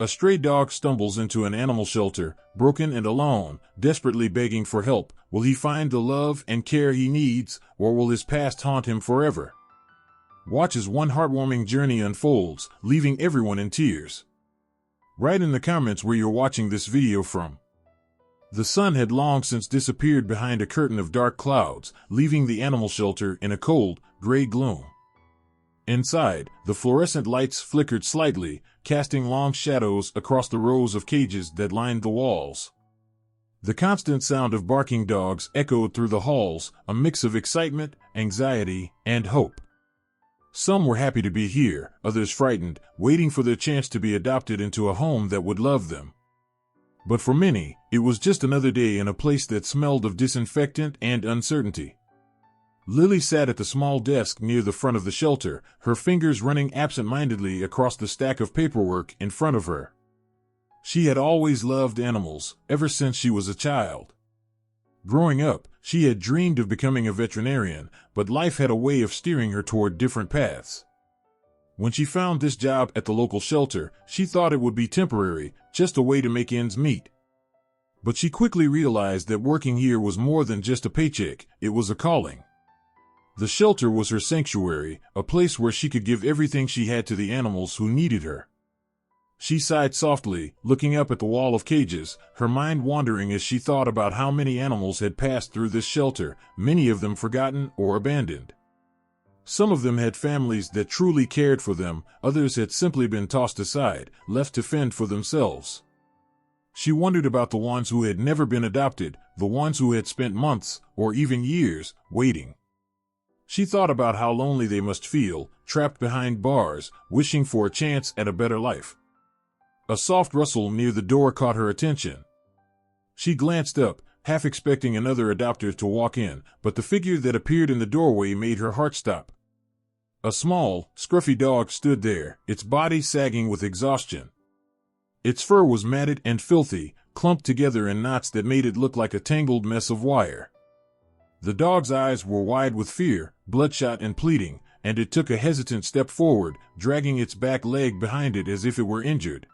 A stray dog stumbles into an animal shelter, broken and alone, desperately begging for help. Will he find the love and care he needs, or will his past haunt him forever? Watch as one heartwarming journey unfolds, leaving everyone in tears. Write in the comments where you're watching this video from. The sun had long since disappeared behind a curtain of dark clouds, leaving the animal shelter in a cold, gray gloom. Inside, the fluorescent lights flickered slightly, casting long shadows across the rows of cages that lined the walls. The constant sound of barking dogs echoed through the halls, a mix of excitement, anxiety, and hope. Some were happy to be here, others frightened, waiting for their chance to be adopted into a home that would love them. But for many, it was just another day in a place that smelled of disinfectant and uncertainty. Lily sat at the small desk near the front of the shelter, her fingers running absent-mindedly across the stack of paperwork in front of her. She had always loved animals, ever since she was a child. Growing up, she had dreamed of becoming a veterinarian, but life had a way of steering her toward different paths. When she found this job at the local shelter, she thought it would be temporary, just a way to make ends meet. But she quickly realized that working here was more than just a paycheck, it was a calling. The shelter was her sanctuary, a place where she could give everything she had to the animals who needed her. She sighed softly, looking up at the wall of cages, her mind wandering as she thought about how many animals had passed through this shelter, many of them forgotten or abandoned. Some of them had families that truly cared for them, others had simply been tossed aside, left to fend for themselves. She wondered about the ones who had never been adopted, the ones who had spent months, or even years, waiting. She thought about how lonely they must feel, trapped behind bars, wishing for a chance at a better life. A soft rustle near the door caught her attention. She glanced up, half expecting another adopter to walk in, but the figure that appeared in the doorway made her heart stop. A small, scruffy dog stood there, its body sagging with exhaustion. Its fur was matted and filthy, clumped together in knots that made it look like a tangled mess of wire. The dog's eyes were wide with fear, bloodshot and pleading, and it took a hesitant step forward, dragging its back leg behind it as if it were injured.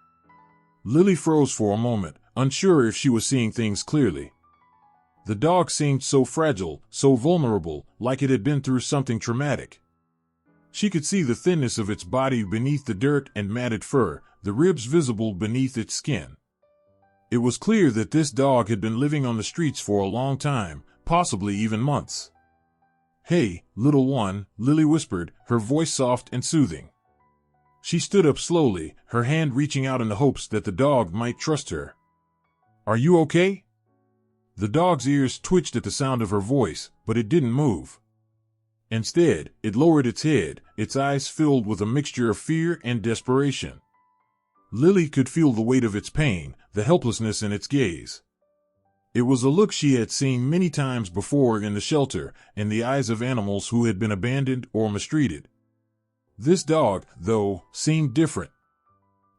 Lily froze for a moment, unsure if she was seeing things clearly. The dog seemed so fragile, so vulnerable, like it had been through something traumatic. She could see the thinness of its body beneath the dirt and matted fur, the ribs visible beneath its skin. It was clear that this dog had been living on the streets for a long time, possibly even months. "Hey, little one," Lily whispered, her voice soft and soothing. She stood up slowly, her hand reaching out in the hopes that the dog might trust her. "Are you okay?" The dog's ears twitched at the sound of her voice, but it didn't move. Instead, it lowered its head, its eyes filled with a mixture of fear and desperation. Lily could feel the weight of its pain, the helplessness in its gaze. It was a look she had seen many times before in the shelter, in the eyes of animals who had been abandoned or mistreated. This dog, though, seemed different.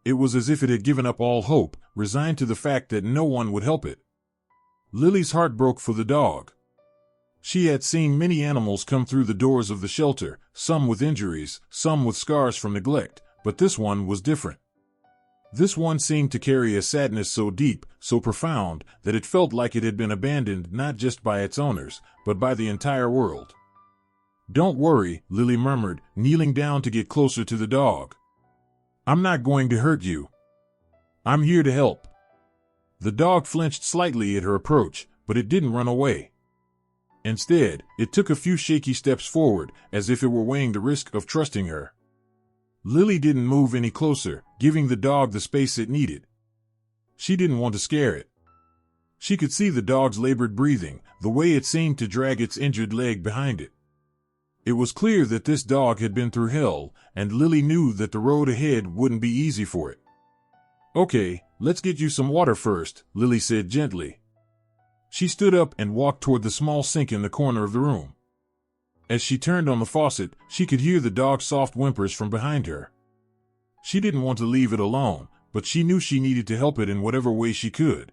It was as if it had given up all hope, resigned to the fact that no one would help it. Lily's heart broke for the dog. She had seen many animals come through the doors of the shelter, some with injuries, some with scars from neglect, but this one was different. This one seemed to carry a sadness so deep, so profound, that it felt like it had been abandoned not just by its owners, but by the entire world. "Don't worry," Lily murmured, kneeling down to get closer to the dog. "I'm not going to hurt you. I'm here to help." The dog flinched slightly at her approach, but it didn't run away. Instead, it took a few shaky steps forward, as if it were weighing the risk of trusting her. Lily didn't move any closer, giving the dog the space it needed. She didn't want to scare it. She could see the dog's labored breathing, the way it seemed to drag its injured leg behind it. It was clear that this dog had been through hell, and Lily knew that the road ahead wouldn't be easy for it. "Okay, let's get you some water first," Lily said gently. She stood up and walked toward the small sink in the corner of the room. As she turned on the faucet, she could hear the dog's soft whimpers from behind her. She didn't want to leave it alone, but she knew she needed to help it in whatever way she could.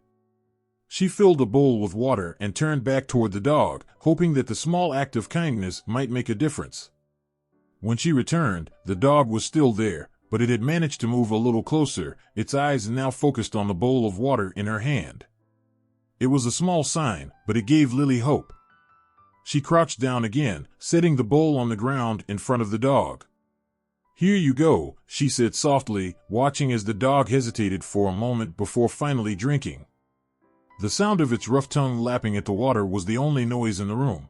She filled a bowl with water and turned back toward the dog, hoping that the small act of kindness might make a difference. When she returned, the dog was still there, but it had managed to move a little closer, its eyes now focused on the bowl of water in her hand. It was a small sign, but it gave Lily hope. She crouched down again, setting the bowl on the ground in front of the dog. "Here you go," she said softly, watching as the dog hesitated for a moment before finally drinking. The sound of its rough tongue lapping at the water was the only noise in the room.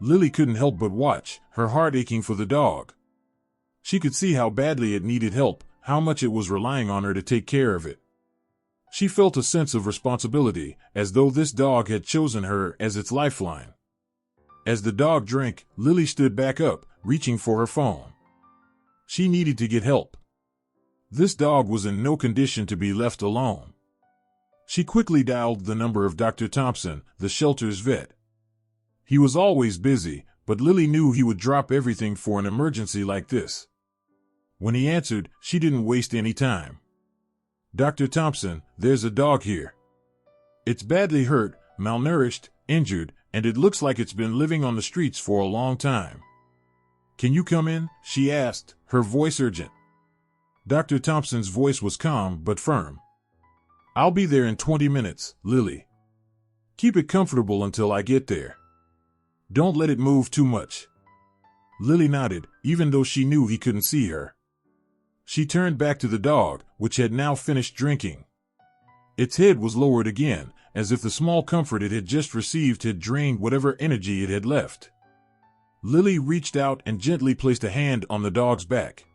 Lily couldn't help but watch, her heart aching for the dog. She could see how badly it needed help, how much it was relying on her to take care of it. She felt a sense of responsibility, as though this dog had chosen her as its lifeline. As the dog drank, Lily stood back up, reaching for her phone. She needed to get help. This dog was in no condition to be left alone. She quickly dialed the number of Dr. Thompson, the shelter's vet. He was always busy, but Lily knew he would drop everything for an emergency like this. When he answered, she didn't waste any time. "Dr. Thompson, there's a dog here. It's badly hurt, malnourished, injured, and it looks like it's been living on the streets for a long time. Can you come in?" she asked, her voice urgent. Dr. Thompson's voice was calm but firm. "I'll be there in 20 minutes, Lily. Keep it comfortable until I get there. Don't let it move too much." Lily nodded, even though she knew he couldn't see her. She turned back to the dog, which had now finished drinking. Its head was lowered again, as if the small comfort it had just received had drained whatever energy it had left. Lily reached out and gently placed a hand on the dog's back.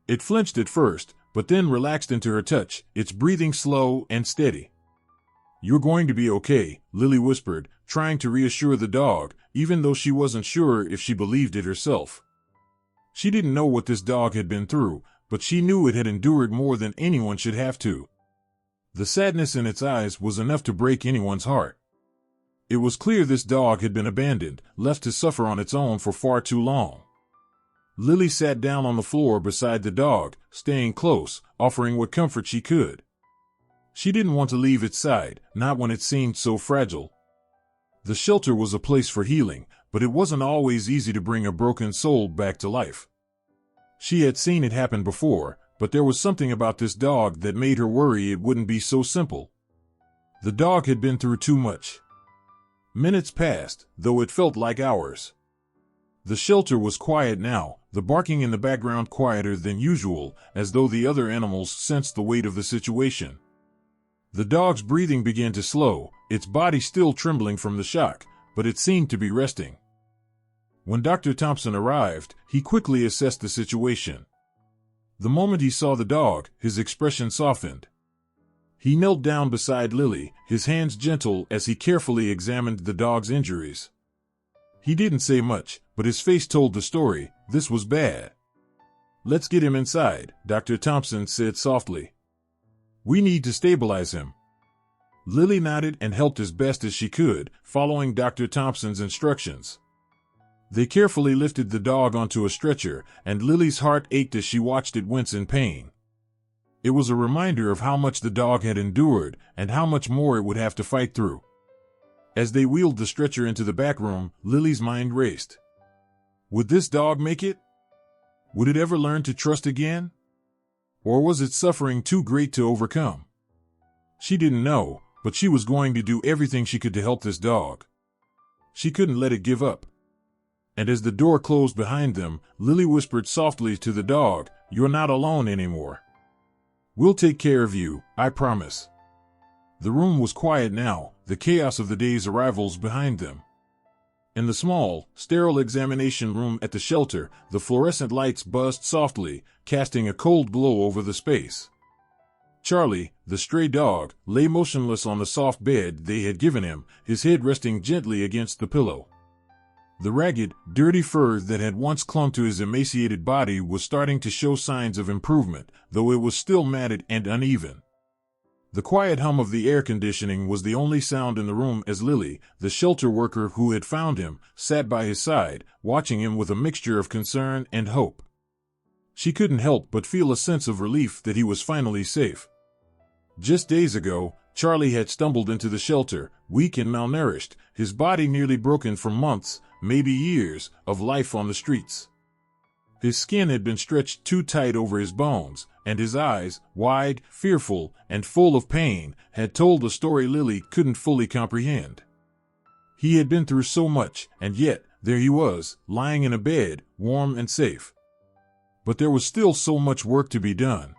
It flinched at first, but then relaxed into her touch, its breathing slow and steady. "You're going to be okay," Lily whispered, trying to reassure the dog, even though she wasn't sure if she believed it herself. She didn't know what this dog had been through, but she knew it had endured more than anyone should have to. The sadness in its eyes was enough to break anyone's heart. It was clear this dog had been abandoned, left to suffer on its own for far too long. Lily sat down on the floor beside the dog, staying close, offering what comfort she could. She didn't want to leave its side, not when it seemed so fragile. The shelter was a place for healing, but it wasn't always easy to bring a broken soul back to life. She had seen it happen before, but there was something about this dog that made her worry it wouldn't be so simple. The dog had been through too much. Minutes passed, though it felt like hours. The shelter was quiet now, the barking in the background quieter than usual, as though the other animals sensed the weight of the situation. The dog's breathing began to slow, its body still trembling from the shock, but it seemed to be resting. When Dr. Thompson arrived, he quickly assessed the situation. The moment he saw the dog, his expression softened. He knelt down beside Lily, his hands gentle as he carefully examined the dog's injuries. He didn't say much, but his face told the story. This was bad. "Let's get him inside," Dr. Thompson said softly. "We need to stabilize him." Lily nodded and helped as best as she could, following Dr. Thompson's instructions. They carefully lifted the dog onto a stretcher, and Lily's heart ached as she watched it wince in pain. It was a reminder of how much the dog had endured, and how much more it would have to fight through. As they wheeled the stretcher into the back room, Lily's mind raced. Would this dog make it? Would it ever learn to trust again? Or was its suffering too great to overcome? She didn't know, but she was going to do everything she could to help this dog. She couldn't let it give up. And as the door closed behind them, Lily whispered softly to the dog, "You're not alone anymore. We'll take care of you, I promise." The room was quiet now, the chaos of the day's arrivals behind them. In the small, sterile examination room at the shelter, the fluorescent lights buzzed softly, casting a cold glow over the space. Charlie, the stray dog, lay motionless on the soft bed they had given him, his head resting gently against the pillow. The ragged, dirty fur that had once clung to his emaciated body was starting to show signs of improvement, though it was still matted and uneven. The quiet hum of the air conditioning was the only sound in the room as Lily, the shelter worker who had found him, sat by his side, watching him with a mixture of concern and hope. She couldn't help but feel a sense of relief that he was finally safe. Just days ago, Charlie had stumbled into the shelter, weak and malnourished, his body nearly broken from months, maybe years, of life on the streets. His skin had been stretched too tight over his bones, and his eyes, wide, fearful, and full of pain, had told a story Lily couldn't fully comprehend. He had been through so much, and yet, there he was, lying in a bed, warm and safe. But there was still so much work to be done.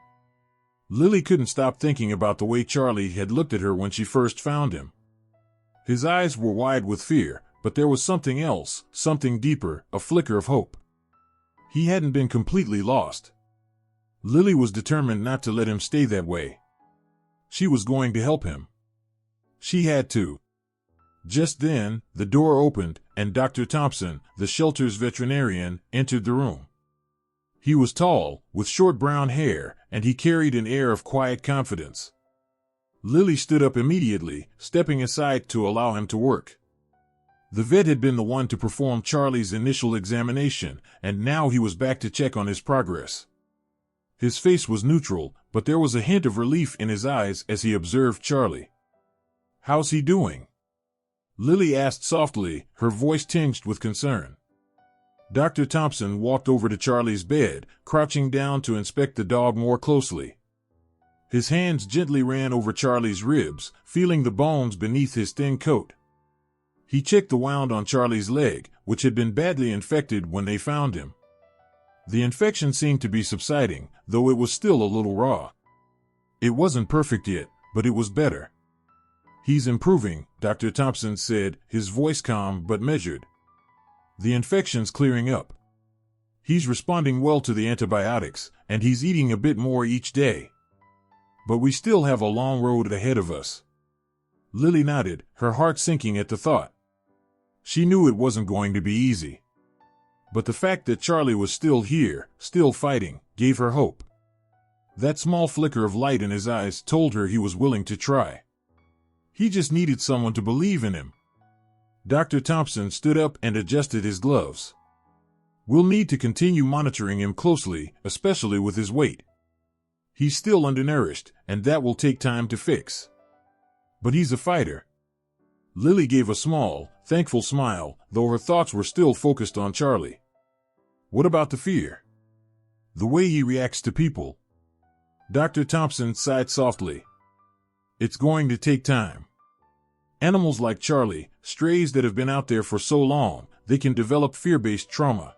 Lily couldn't stop thinking about the way Charlie had looked at her when she first found him. His eyes were wide with fear, but there was something else, something deeper, a flicker of hope. He hadn't been completely lost. Lily was determined not to let him stay that way. She was going to help him. She had to. Just then, the door opened, and Dr. Thompson, the shelter's veterinarian, entered the room. He was tall, with short brown hair, and he carried an air of quiet confidence. Lily stood up immediately, stepping aside to allow him to work. The vet had been the one to perform Charlie's initial examination, and now he was back to check on his progress. His face was neutral, but there was a hint of relief in his eyes as he observed Charlie. "How's he doing?" Lily asked softly, her voice tinged with concern. Dr. Thompson walked over to Charlie's bed, crouching down to inspect the dog more closely. His hands gently ran over Charlie's ribs, feeling the bones beneath his thin coat. He checked the wound on Charlie's leg, which had been badly infected when they found him. The infection seemed to be subsiding, though it was still a little raw. It wasn't perfect yet, but it was better. "He's improving," Dr. Thompson said, his voice calm but measured. "The infection's clearing up. He's responding well to the antibiotics, and he's eating a bit more each day. But we still have a long road ahead of us." Lily nodded, her heart sinking at the thought. She knew it wasn't going to be easy. But the fact that Charlie was still here, still fighting, gave her hope. That small flicker of light in his eyes told her he was willing to try. He just needed someone to believe in him. Dr. Thompson stood up and adjusted his gloves. "We'll need to continue monitoring him closely, especially with his weight. He's still undernourished, and that will take time to fix. But he's a fighter." Lily gave a small, thankful smile, though her thoughts were still focused on Charlie. "What about the fear? The way he reacts to people?" Dr. Thompson sighed softly. "It's going to take time. Animals like Charlie, strays that have been out there for so long, they can develop fear-based trauma.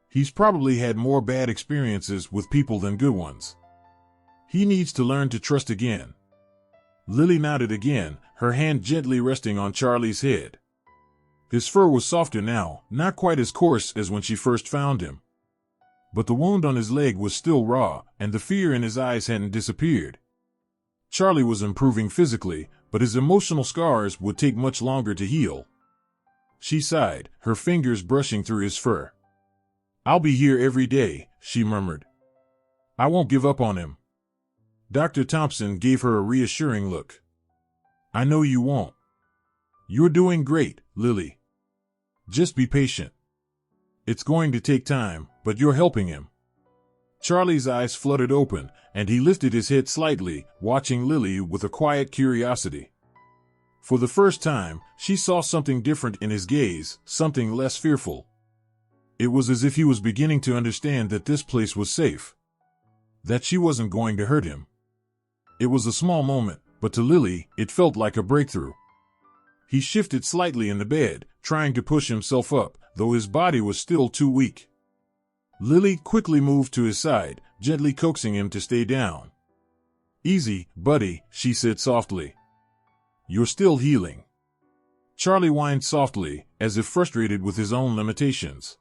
He's probably had more bad experiences with people than good ones. He needs to learn to trust again." Lily nodded again, her hand gently resting on Charlie's head. His fur was softer now, not quite as coarse as when she first found him. But the wound on his leg was still raw, and the fear in his eyes hadn't disappeared. Charlie was improving physically, but his emotional scars would take much longer to heal. She sighed, her fingers brushing through his fur. "I'll be here every day," she murmured. "I won't give up on him." Dr. Thompson gave her a reassuring look. "I know you won't. You're doing great, Lily. Just be patient. It's going to take time, but you're helping him." Charlie's eyes fluttered open, and he lifted his head slightly, watching Lily with a quiet curiosity. For the first time, she saw something different in his gaze, something less fearful. It was as if he was beginning to understand that this place was safe. That she wasn't going to hurt him. It was a small moment, but to Lily, it felt like a breakthrough. He shifted slightly in the bed, trying to push himself up, though his body was still too weak. Lily quickly moved to his side, gently coaxing him to stay down. "Easy, buddy," she said softly. "You're still healing." Charlie whined softly, as if frustrated with his own limitations.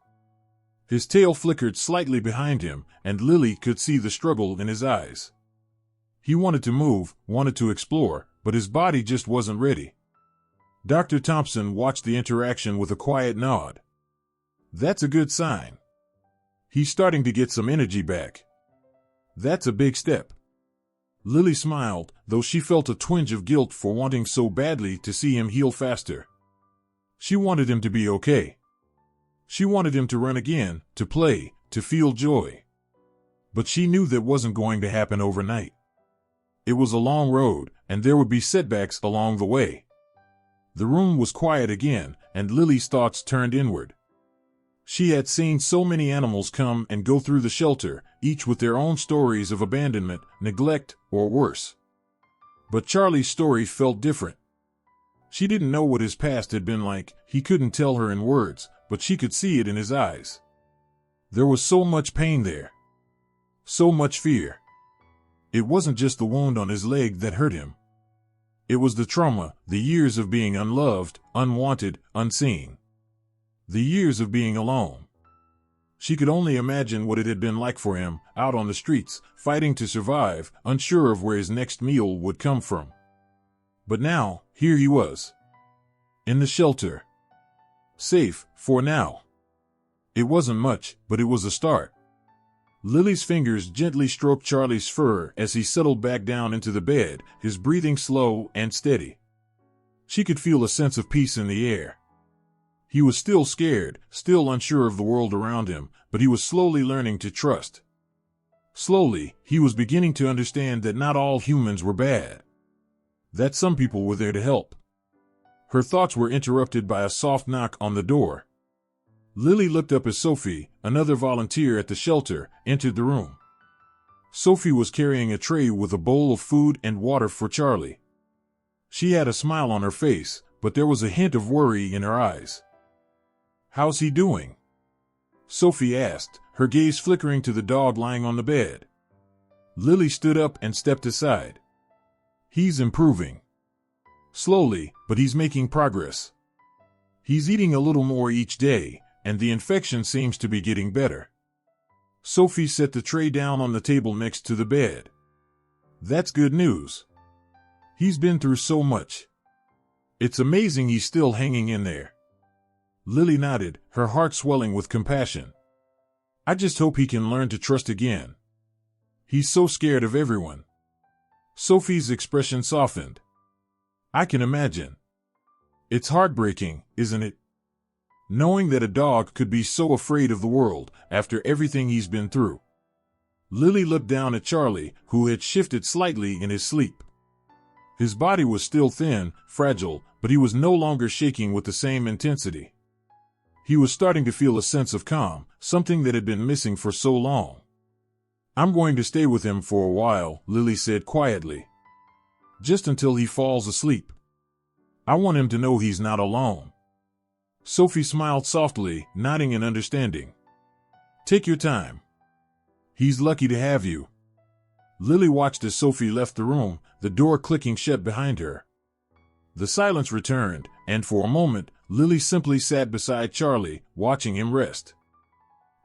His tail flickered slightly behind him, and Lily could see the struggle in his eyes. He wanted to move, wanted to explore, but his body just wasn't ready. Dr. Thompson watched the interaction with a quiet nod. "That's a good sign. He's starting to get some energy back. That's a big step." Lily smiled, though she felt a twinge of guilt for wanting so badly to see him heal faster. She wanted him to be okay. She wanted him to run again, to play, to feel joy. But she knew that wasn't going to happen overnight. It was a long road, and there would be setbacks along the way. The room was quiet again, and Lily's thoughts turned inward. She had seen so many animals come and go through the shelter, each with their own stories of abandonment, neglect, or worse. But Charlie's story felt different. She didn't know what his past had been like, he couldn't tell her in words, but she could see it in his eyes. There was so much pain there. So much fear. It wasn't just the wound on his leg that hurt him. It was the trauma, the years of being unloved, unwanted, unseen. The years of being alone. She could only imagine what it had been like for him, out on the streets, fighting to survive, unsure of where his next meal would come from. But now, here he was. In the shelter. Safe, for now. It wasn't much, but it was a start. Lily's fingers gently stroked Charlie's fur as he settled back down into the bed, his breathing slow and steady. She could feel a sense of peace in the air. He was still scared, still unsure of the world around him, but he was slowly learning to trust. Slowly, he was beginning to understand that not all humans were bad. That some people were there to help. Her thoughts were interrupted by a soft knock on the door. Lily looked up as Sophie, another volunteer at the shelter, entered the room. Sophie was carrying a tray with a bowl of food and water for Charlie. She had a smile on her face, but there was a hint of worry in her eyes. "How's he doing?" Sophie asked, her gaze flickering to the dog lying on the bed. Lily stood up and stepped aside. "He's improving. Slowly, but he's making progress. He's eating a little more each day, and the infection seems to be getting better." Sophie set the tray down on the table next to the bed. "That's good news. He's been through so much. It's amazing he's still hanging in there." Lily nodded, her heart swelling with compassion. "I just hope he can learn to trust again. He's so scared of everyone." Sophie's expression softened. "I can imagine. It's heartbreaking, isn't it? Knowing that a dog could be so afraid of the world after everything he's been through." Lily looked down at Charlie, who had shifted slightly in his sleep. His body was still thin, fragile, but he was no longer shaking with the same intensity. He was starting to feel a sense of calm, something that had been missing for so long. "I'm going to stay with him for a while," Lily said quietly. "Just until he falls asleep. I want him to know he's not alone." Sophie smiled softly, nodding in understanding. "Take your time. He's lucky to have you." Lily watched as Sophie left the room, the door clicking shut behind her. The silence returned, and for a moment, Lily simply sat beside Charlie, watching him rest.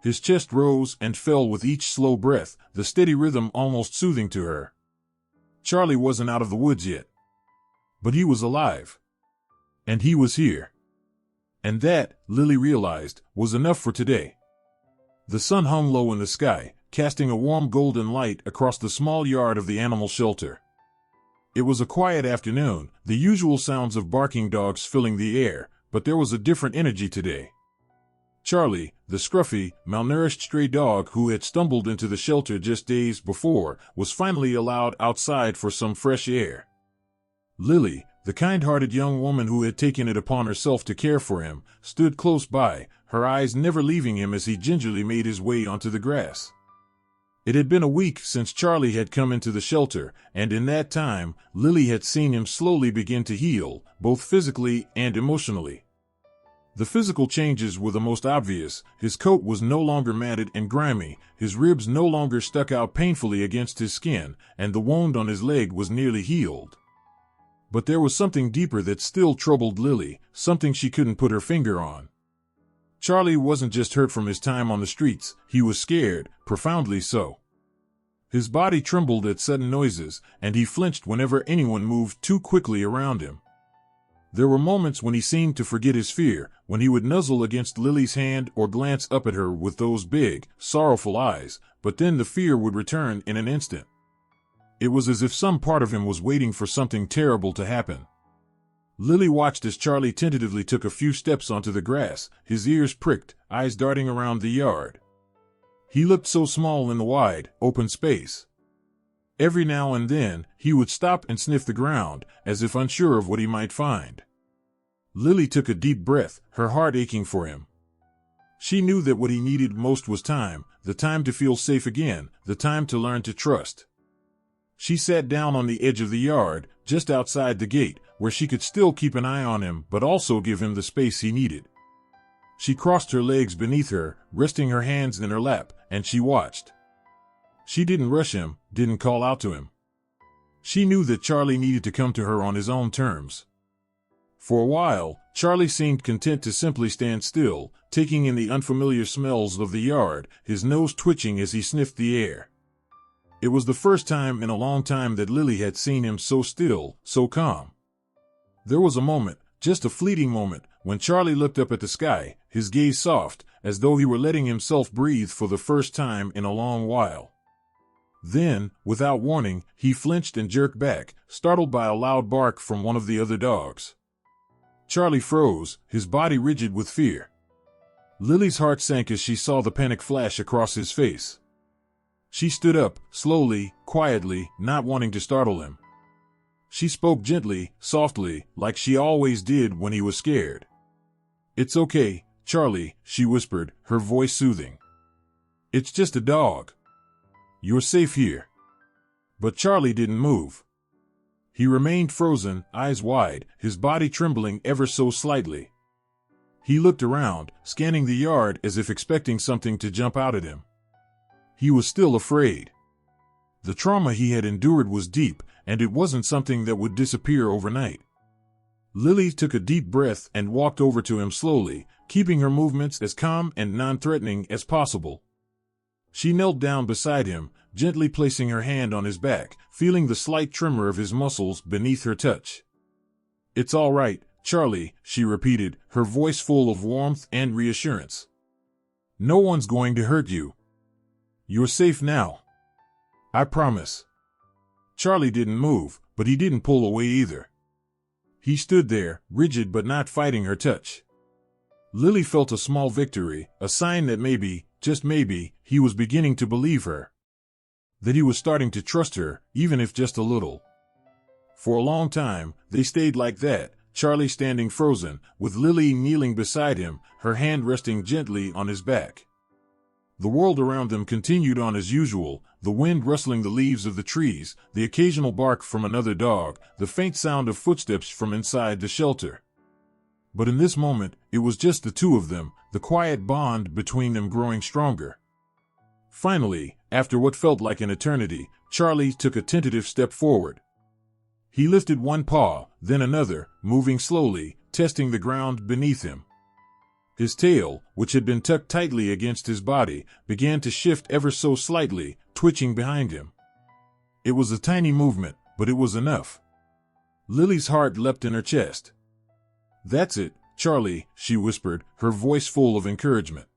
His chest rose and fell with each slow breath, the steady rhythm almost soothing to her. Charlie wasn't out of the woods yet. But he was alive. And he was here. And that, Lily realized, was enough for today. The sun hung low in the sky, casting a warm golden light across the small yard of the animal shelter. It was a quiet afternoon, the usual sounds of barking dogs filling the air, but there was a different energy today. Charlie, the scruffy, malnourished stray dog who had stumbled into the shelter just days before, was finally allowed outside for some fresh air. Lily, the kind-hearted young woman who had taken it upon herself to care for him, stood close by, her eyes never leaving him as he gingerly made his way onto the grass. It had been a week since Charlie had come into the shelter, and in that time, Lily had seen him slowly begin to heal, both physically and emotionally. The physical changes were the most obvious. His coat was no longer matted and grimy, his ribs no longer stuck out painfully against his skin, and the wound on his leg was nearly healed. But there was something deeper that still troubled Lily, something she couldn't put her finger on. Charlie wasn't just hurt from his time on the streets, he was scared, profoundly so. His body trembled at sudden noises, and he flinched whenever anyone moved too quickly around him. There were moments when he seemed to forget his fear, when he would nuzzle against Lily's hand or glance up at her with those big, sorrowful eyes, but then the fear would return in an instant. It was as if some part of him was waiting for something terrible to happen. Lily watched as Charlie tentatively took a few steps onto the grass, his ears pricked, eyes darting around the yard. He looked so small in the wide, open space. Every now and then, he would stop and sniff the ground, as if unsure of what he might find. Lily took a deep breath, her heart aching for him. She knew that what he needed most was time, the time to feel safe again, the time to learn to trust. She sat down on the edge of the yard, just outside the gate, where she could still keep an eye on him but also give him the space he needed. She crossed her legs beneath her, resting her hands in her lap, and she watched. She didn't rush him, didn't call out to him. She knew that Charlie needed to come to her on his own terms. For a while, Charlie seemed content to simply stand still, taking in the unfamiliar smells of the yard, his nose twitching as he sniffed the air. It was the first time in a long time that Lily had seen him so still, so calm. There was a moment, just a fleeting moment, when Charlie looked up at the sky, his gaze soft, as though he were letting himself breathe for the first time in a long while. Then, without warning, he flinched and jerked back, startled by a loud bark from one of the other dogs. Charlie froze, his body rigid with fear. Lily's heart sank as she saw the panic flash across his face. She stood up, slowly, quietly, not wanting to startle him. She spoke gently, softly, like she always did when he was scared. "It's okay, Charlie," she whispered, her voice soothing. "It's just a dog. You're safe here." But Charlie didn't move. He remained frozen, eyes wide, his body trembling ever so slightly. He looked around, scanning the yard as if expecting something to jump out at him. He was still afraid. The trauma he had endured was deep, and it wasn't something that would disappear overnight. Lily took a deep breath and walked over to him slowly, keeping her movements as calm and non-threatening as possible. She knelt down beside him, gently placing her hand on his back, feeling the slight tremor of his muscles beneath her touch. "It's all right, Charlie," she repeated, her voice full of warmth and reassurance. "No one's going to hurt you. You're safe now. I promise." Charlie didn't move, but he didn't pull away either. He stood there, rigid but not fighting her touch. Lily felt a small victory, a sign that maybe, just maybe, he was beginning to believe her. That he was starting to trust her, even if just a little. For a long time, they stayed like that, Charlie standing frozen, with Lily kneeling beside him, her hand resting gently on his back. The world around them continued on as usual, the wind rustling the leaves of the trees, the occasional bark from another dog, the faint sound of footsteps from inside the shelter. But in this moment, it was just the two of them, the quiet bond between them growing stronger. Finally, after what felt like an eternity, Charlie took a tentative step forward. He lifted one paw, then another, moving slowly, testing the ground beneath him. His tail, which had been tucked tightly against his body, began to shift ever so slightly, twitching behind him. It was a tiny movement, but it was enough. Lily's heart leapt in her chest. "That's it, Charlie," she whispered, her voice full of encouragement.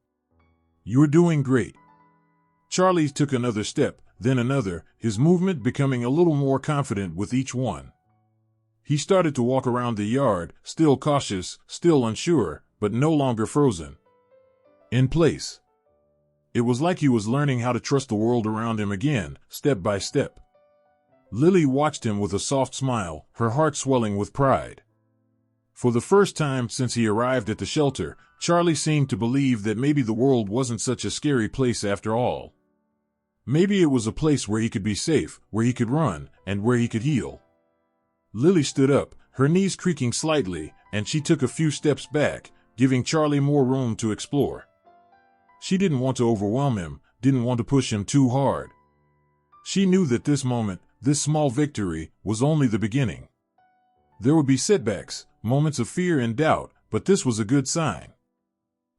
"You're doing great." Charlie took another step, then another, his movement becoming a little more confident with each one. He started to walk around the yard, still cautious, still unsure, but no longer frozen. In place. It was like he was learning how to trust the world around him again, step by step. Lily watched him with a soft smile, her heart swelling with pride. For the first time since he arrived at the shelter, Charlie seemed to believe that maybe the world wasn't such a scary place after all. Maybe it was a place where he could be safe, where he could run, and where he could heal. Lily stood up, her knees creaking slightly, and she took a few steps back, giving Charlie more room to explore. She didn't want to overwhelm him, didn't want to push him too hard. She knew that this moment, this small victory, was only the beginning. There would be setbacks, moments of fear and doubt, but this was a good sign.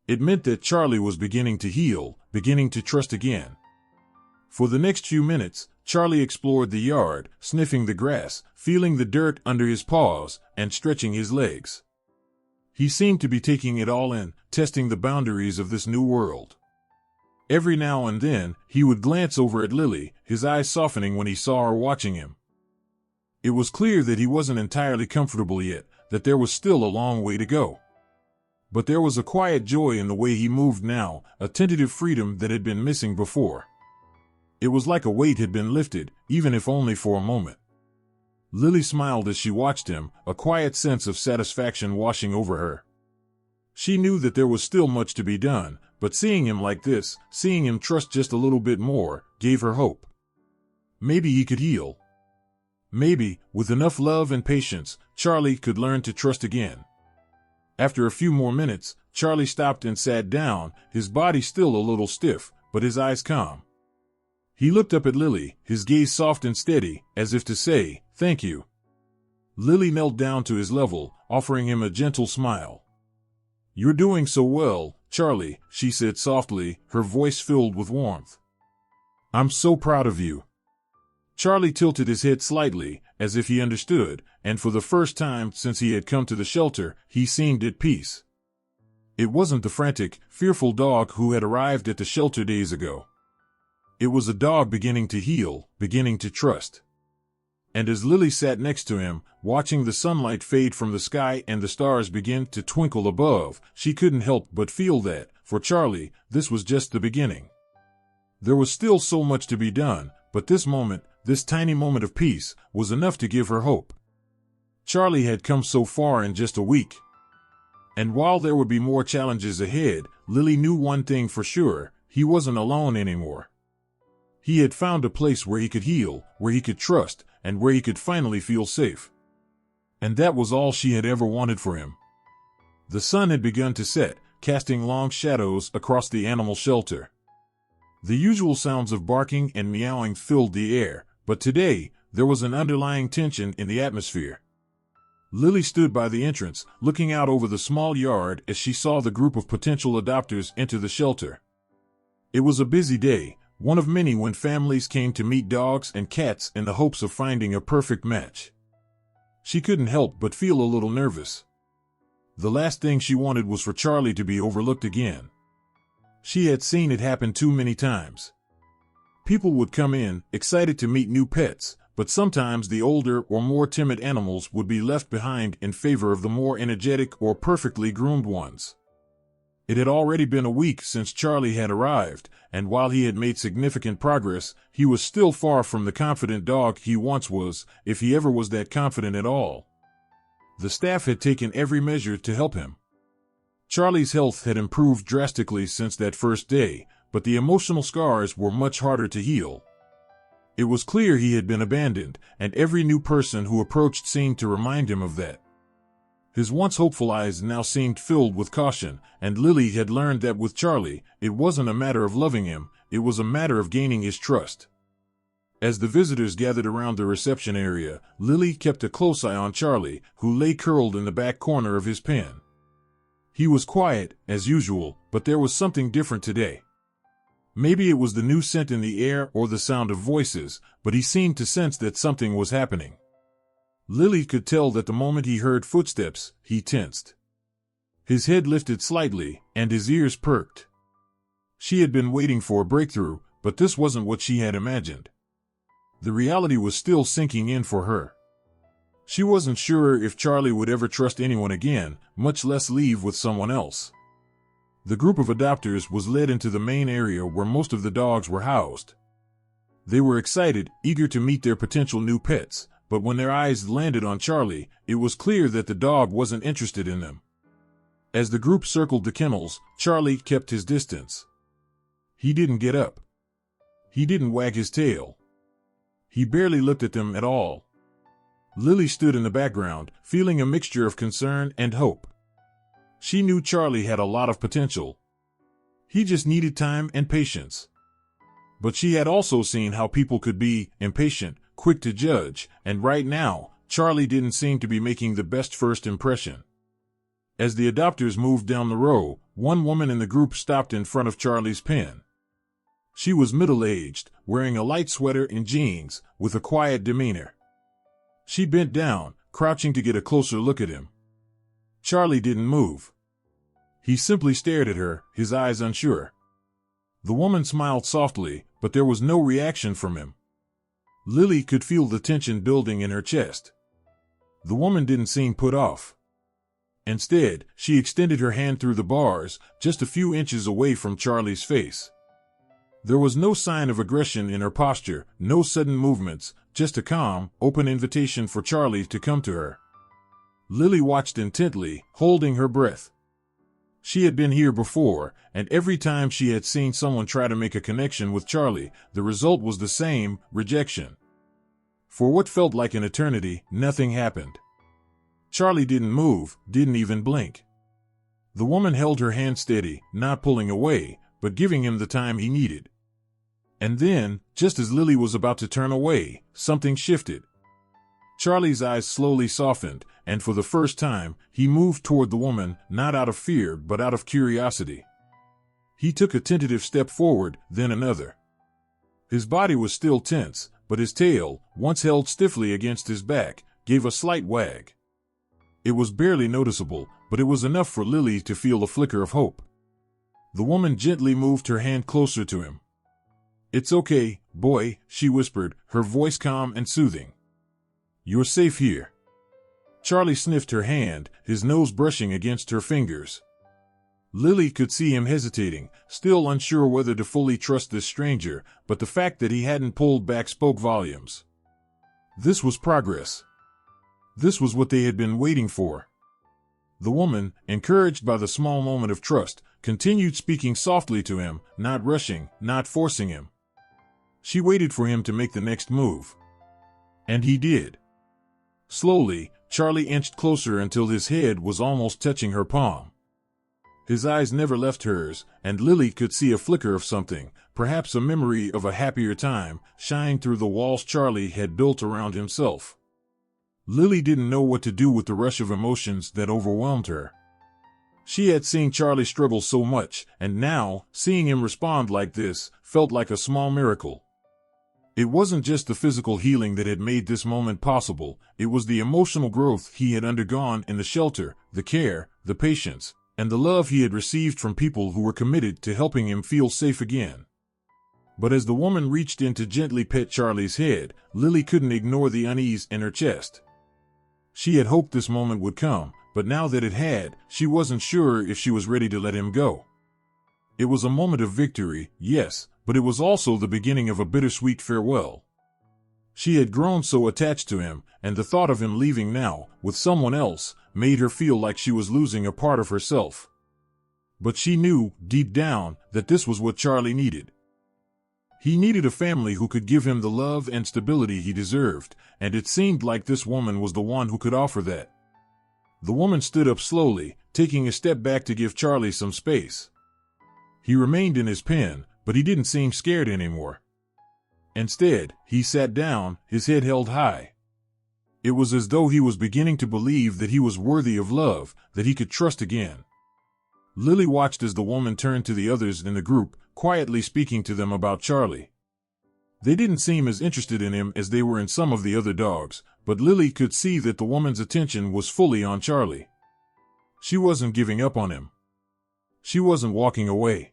It meant that Charlie was beginning to heal, beginning to trust again. For the next few minutes, Charlie explored the yard, sniffing the grass, feeling the dirt under his paws, and stretching his legs. He seemed to be taking it all in, testing the boundaries of this new world. Every now and then, he would glance over at Lily, his eyes softening when he saw her watching him. It was clear that he wasn't entirely comfortable yet, that there was still a long way to go. But there was a quiet joy in the way he moved now, a tentative freedom that had been missing before. It was like a weight had been lifted, even if only for a moment. Lily smiled as she watched him, a quiet sense of satisfaction washing over her. She knew that there was still much to be done, But seeing him like this, seeing him trust just a little bit more, gave her hope. Maybe he could heal. Maybe, with enough love and patience, Charlie could learn to trust again. After a few more minutes, Charlie stopped and sat down, his body still a little stiff, but his eyes calm. He looked up at Lily, his gaze soft and steady, as if to say, "Thank you." Lily knelt down to his level, offering him a gentle smile. "You're doing so well, Charlie," she said softly, her voice filled with warmth. "I'm so proud of you." Charlie tilted his head slightly, as if he understood, and for the first time since he had come to the shelter, he seemed at peace. It wasn't the frantic, fearful dog who had arrived at the shelter days ago. It was a dog beginning to heal, beginning to trust. And as Lily sat next to him, watching the sunlight fade from the sky and the stars begin to twinkle above, she couldn't help but feel that, for Charlie, this was just the beginning. There was still so much to be done, but this moment, this tiny moment of peace, was enough to give her hope. Charlie had come so far in just a week. And while there would be more challenges ahead, Lily knew one thing for sure: he wasn't alone anymore. He had found a place where he could heal, where he could trust, and where he could finally feel safe. And that was all she had ever wanted for him. The sun had begun to set, casting long shadows across the animal shelter. The usual sounds of barking and meowing filled the air, but today, there was an underlying tension in the atmosphere. Lily stood by the entrance, looking out over the small yard as she saw the group of potential adopters enter the shelter. It was a busy day, one of many when families came to meet dogs and cats in the hopes of finding a perfect match. She couldn't help but feel a little nervous. The last thing she wanted was for Charlie to be overlooked again. She had seen it happen too many times. People would come in, excited to meet new pets, but sometimes the older or more timid animals would be left behind in favor of the more energetic or perfectly groomed ones. It had already been a week since Charlie had arrived, and while he had made significant progress, he was still far from the confident dog he once was, if he ever was that confident at all. The staff had taken every measure to help him. Charlie's health had improved drastically since that first day, but the emotional scars were much harder to heal. It was clear he had been abandoned, and every new person who approached seemed to remind him of that. His once hopeful eyes now seemed filled with caution, and Lily had learned that with Charlie, it wasn't a matter of loving him, it was a matter of gaining his trust. As the visitors gathered around the reception area, Lily kept a close eye on Charlie, who lay curled in the back corner of his pen. He was quiet, as usual, but there was something different today. Maybe it was the new scent in the air or the sound of voices, but he seemed to sense that something was happening. Lily could tell that the moment he heard footsteps, he tensed. His head lifted slightly, and his ears perked. She had been waiting for a breakthrough, but this wasn't what she had imagined. The reality was still sinking in for her. She wasn't sure if Charlie would ever trust anyone again, much less leave with someone else. The group of adopters was led into the main area where most of the dogs were housed. They were excited, eager to meet their potential new pets, but when their eyes landed on Charlie, it was clear that the dog wasn't interested in them. As the group circled the kennels, Charlie kept his distance. He didn't get up. He didn't wag his tail. He barely looked at them at all. Lily stood in the background, feeling a mixture of concern and hope. She knew Charlie had a lot of potential. He just needed time and patience. But she had also seen how people could be impatient, quick to judge, and right now, Charlie didn't seem to be making the best first impression. As the adopters moved down the row, one woman in the group stopped in front of Charlie's pen. She was middle-aged, wearing a light sweater and jeans, with a quiet demeanor. She bent down, crouching to get a closer look at him. Charlie didn't move. He simply stared at her, his eyes unsure. The woman smiled softly, but there was no reaction from him. Lily could feel the tension building in her chest. The woman didn't seem put off. Instead, she extended her hand through the bars, just a few inches away from Charlie's face. There was no sign of aggression in her posture, no sudden movements, just a calm, open invitation for Charlie to come to her. Lily watched intently, holding her breath. She had been here before, and every time she had seen someone try to make a connection with Charlie, the result was the same: rejection. For what felt like an eternity, nothing happened. Charlie didn't move, didn't even blink. The woman held her hand steady, not pulling away, but giving him the time he needed. And then, just as Lily was about to turn away, something shifted. Charlie's eyes slowly softened, and for the first time, he moved toward the woman, not out of fear but out of curiosity. He took a tentative step forward, then another. His body was still tense, but his tail, once held stiffly against his back, gave a slight wag. It was barely noticeable, but it was enough for Lily to feel a flicker of hope. The woman gently moved her hand closer to him. "It's okay, boy," she whispered, her voice calm and soothing. "You're safe here." Charlie sniffed her hand, his nose brushing against her fingers. Lily could see him hesitating, still unsure whether to fully trust this stranger, but the fact that he hadn't pulled back spoke volumes. This was progress. This was what they had been waiting for. The woman, encouraged by the small moment of trust, continued speaking softly to him, not rushing, not forcing him. She waited for him to make the next move. And he did. Slowly, Charlie inched closer until his head was almost touching her palm. His eyes never left hers, and Lily could see a flicker of something, perhaps a memory of a happier time, shine through the walls Charlie had built around himself. Lily didn't know what to do with the rush of emotions that overwhelmed her. She had seen Charlie struggle so much, and now, seeing him respond like this, felt like a small miracle. It wasn't just the physical healing that had made this moment possible, it was the emotional growth he had undergone in the shelter, the care, the patience, and the love he had received from people who were committed to helping him feel safe again. But as the woman reached in to gently pet Charlie's head, Lily couldn't ignore the unease in her chest. She had hoped this moment would come, but now that it had, she wasn't sure if she was ready to let him go. It was a moment of victory, yes, but it was also the beginning of a bittersweet farewell. She had grown so attached to him, and the thought of him leaving now, with someone else, made her feel like she was losing a part of herself. But she knew, deep down, that this was what Charlie needed. He needed a family who could give him the love and stability he deserved, and it seemed like this woman was the one who could offer that. The woman stood up slowly, taking a step back to give Charlie some space. He remained in his pen, but he didn't seem scared anymore. Instead, he sat down, his head held high. It was as though he was beginning to believe that he was worthy of love, that he could trust again. Lily watched as the woman turned to the others in the group, quietly speaking to them about Charlie. They didn't seem as interested in him as they were in some of the other dogs, but Lily could see that the woman's attention was fully on Charlie. She wasn't giving up on him. She wasn't walking away.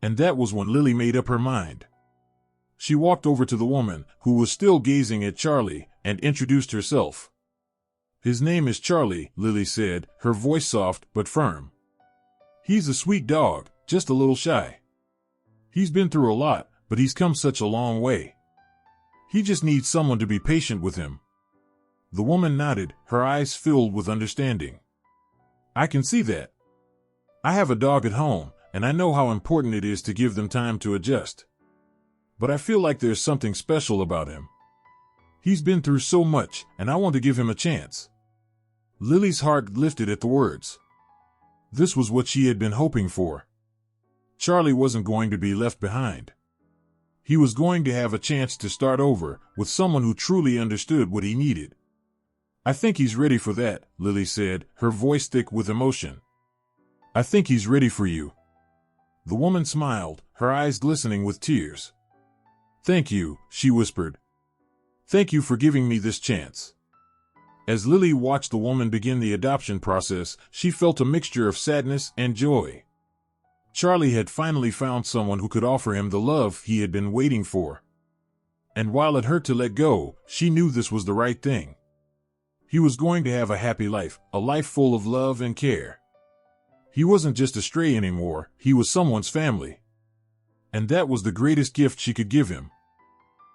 And that was when Lily made up her mind. She walked over to the woman, who was still gazing at Charlie, and introduced herself. "His name is Charlie," Lily said, her voice soft but firm. "He's a sweet dog, just a little shy. He's been through a lot, but he's come such a long way. He just needs someone to be patient with him." The woman nodded, her eyes filled with understanding. "I can see that. I have a dog at home, and I know how important it is to give them time to adjust. But I feel like there's something special about him. He's been through so much, and I want to give him a chance." Lily's heart lifted at the words. This was what she had been hoping for. Charlie wasn't going to be left behind. He was going to have a chance to start over, with someone who truly understood what he needed. "I think he's ready for that," Lily said, her voice thick with emotion. "I think he's ready for you." The woman smiled, her eyes glistening with tears. "Thank you," she whispered. "Thank you for giving me this chance." As Lily watched the woman begin the adoption process, she felt a mixture of sadness and joy. Charlie had finally found someone who could offer him the love he had been waiting for. And while it hurt to let go, she knew this was the right thing. He was going to have a happy life, a life full of love and care. He wasn't just a stray anymore, he was someone's family. And that was the greatest gift she could give him.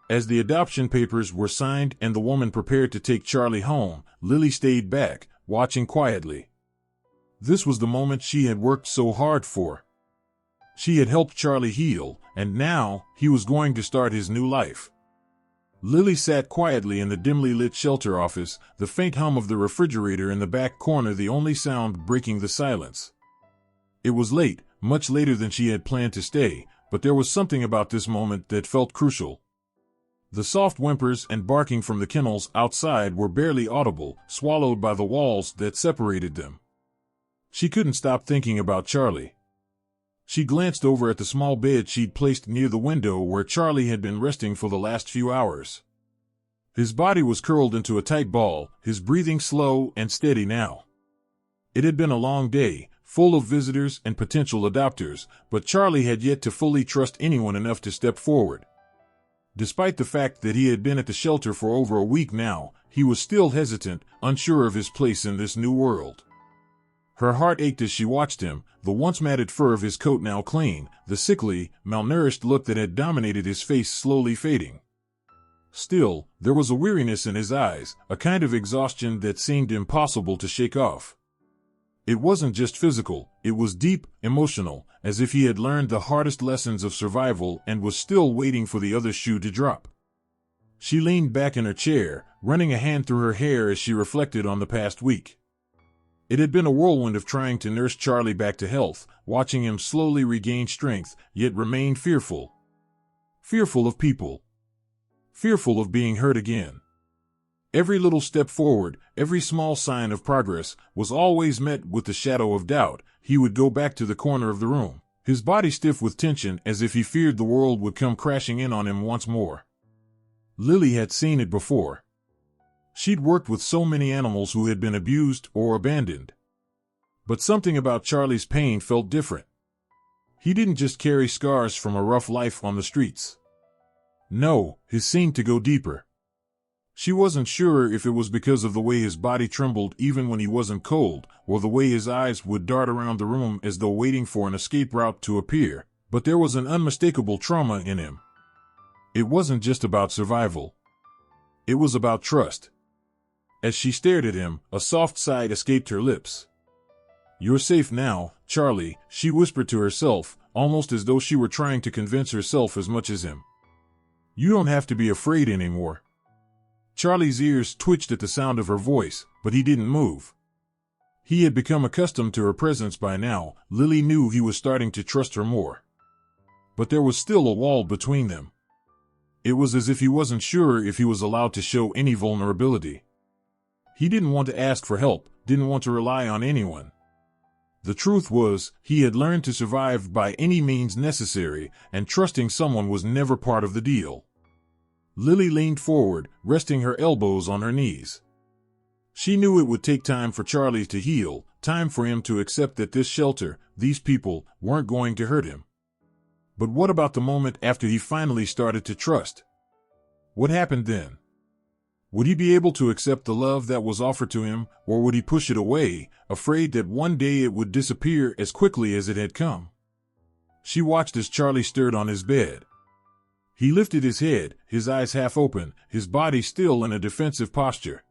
As the adoption papers were signed and the woman prepared to take Charlie home, Lily stayed back, watching quietly. This was the moment she had worked so hard for. She had helped Charlie heal, and now he was going to start his new life. Lily sat quietly in the dimly lit shelter office, the faint hum of the refrigerator in the back corner the only sound breaking the silence. It was late, much later than she had planned to stay, but there was something about this moment that felt crucial. The soft whimpers and barking from the kennels outside were barely audible, swallowed by the walls that separated them. She couldn't stop thinking about Charlie. She glanced over at the small bed she'd placed near the window where Charlie had been resting for the last few hours. His body was curled into a tight ball, his breathing slow and steady now. It had been a long day, full of visitors and potential adopters, but Charlie had yet to fully trust anyone enough to step forward. Despite the fact that he had been at the shelter for over a week now, he was still hesitant, unsure of his place in this new world. Her heart ached as she watched him, the once matted fur of his coat now clean, the sickly, malnourished look that had dominated his face slowly fading. Still, there was a weariness in his eyes, a kind of exhaustion that seemed impossible to shake off. It wasn't just physical, it was deep, emotional, as if he had learned the hardest lessons of survival and was still waiting for the other shoe to drop. She leaned back in her chair, running a hand through her hair as she reflected on the past week. It had been a whirlwind of trying to nurse Charlie back to health, watching him slowly regain strength, yet remain fearful. Fearful of people. Fearful of being hurt again. Every little step forward, every small sign of progress, was always met with the shadow of doubt. He would go back to the corner of the room, his body stiff with tension as if he feared the world would come crashing in on him once more. Lily had seen it before. She'd worked with so many animals who had been abused or abandoned. But something about Charlie's pain felt different. He didn't just carry scars from a rough life on the streets. No, his seemed to go deeper. She wasn't sure if it was because of the way his body trembled even when he wasn't cold, or the way his eyes would dart around the room as though waiting for an escape route to appear, but there was an unmistakable trauma in him. It wasn't just about survival. It was about trust. As she stared at him, a soft sigh escaped her lips. "You're safe now, Charlie," she whispered to herself, almost as though she were trying to convince herself as much as him. "You don't have to be afraid anymore." Charlie's ears twitched at the sound of her voice, but he didn't move. He had become accustomed to her presence by now. Lily knew he was starting to trust her more. But there was still a wall between them. It was as if he wasn't sure if he was allowed to show any vulnerability. He didn't want to ask for help, didn't want to rely on anyone. The truth was, he had learned to survive by any means necessary, and trusting someone was never part of the deal. Lily leaned forward, resting her elbows on her knees. She knew it would take time for Charlie to heal, time for him to accept that this shelter, these people, weren't going to hurt him. But what about the moment after he finally started to trust? What happened then? Would he be able to accept the love that was offered to him, or would he push it away, afraid that one day it would disappear as quickly as it had come? She watched as Charlie stirred on his bed. He lifted his head, his eyes half open, his body still in a defensive posture.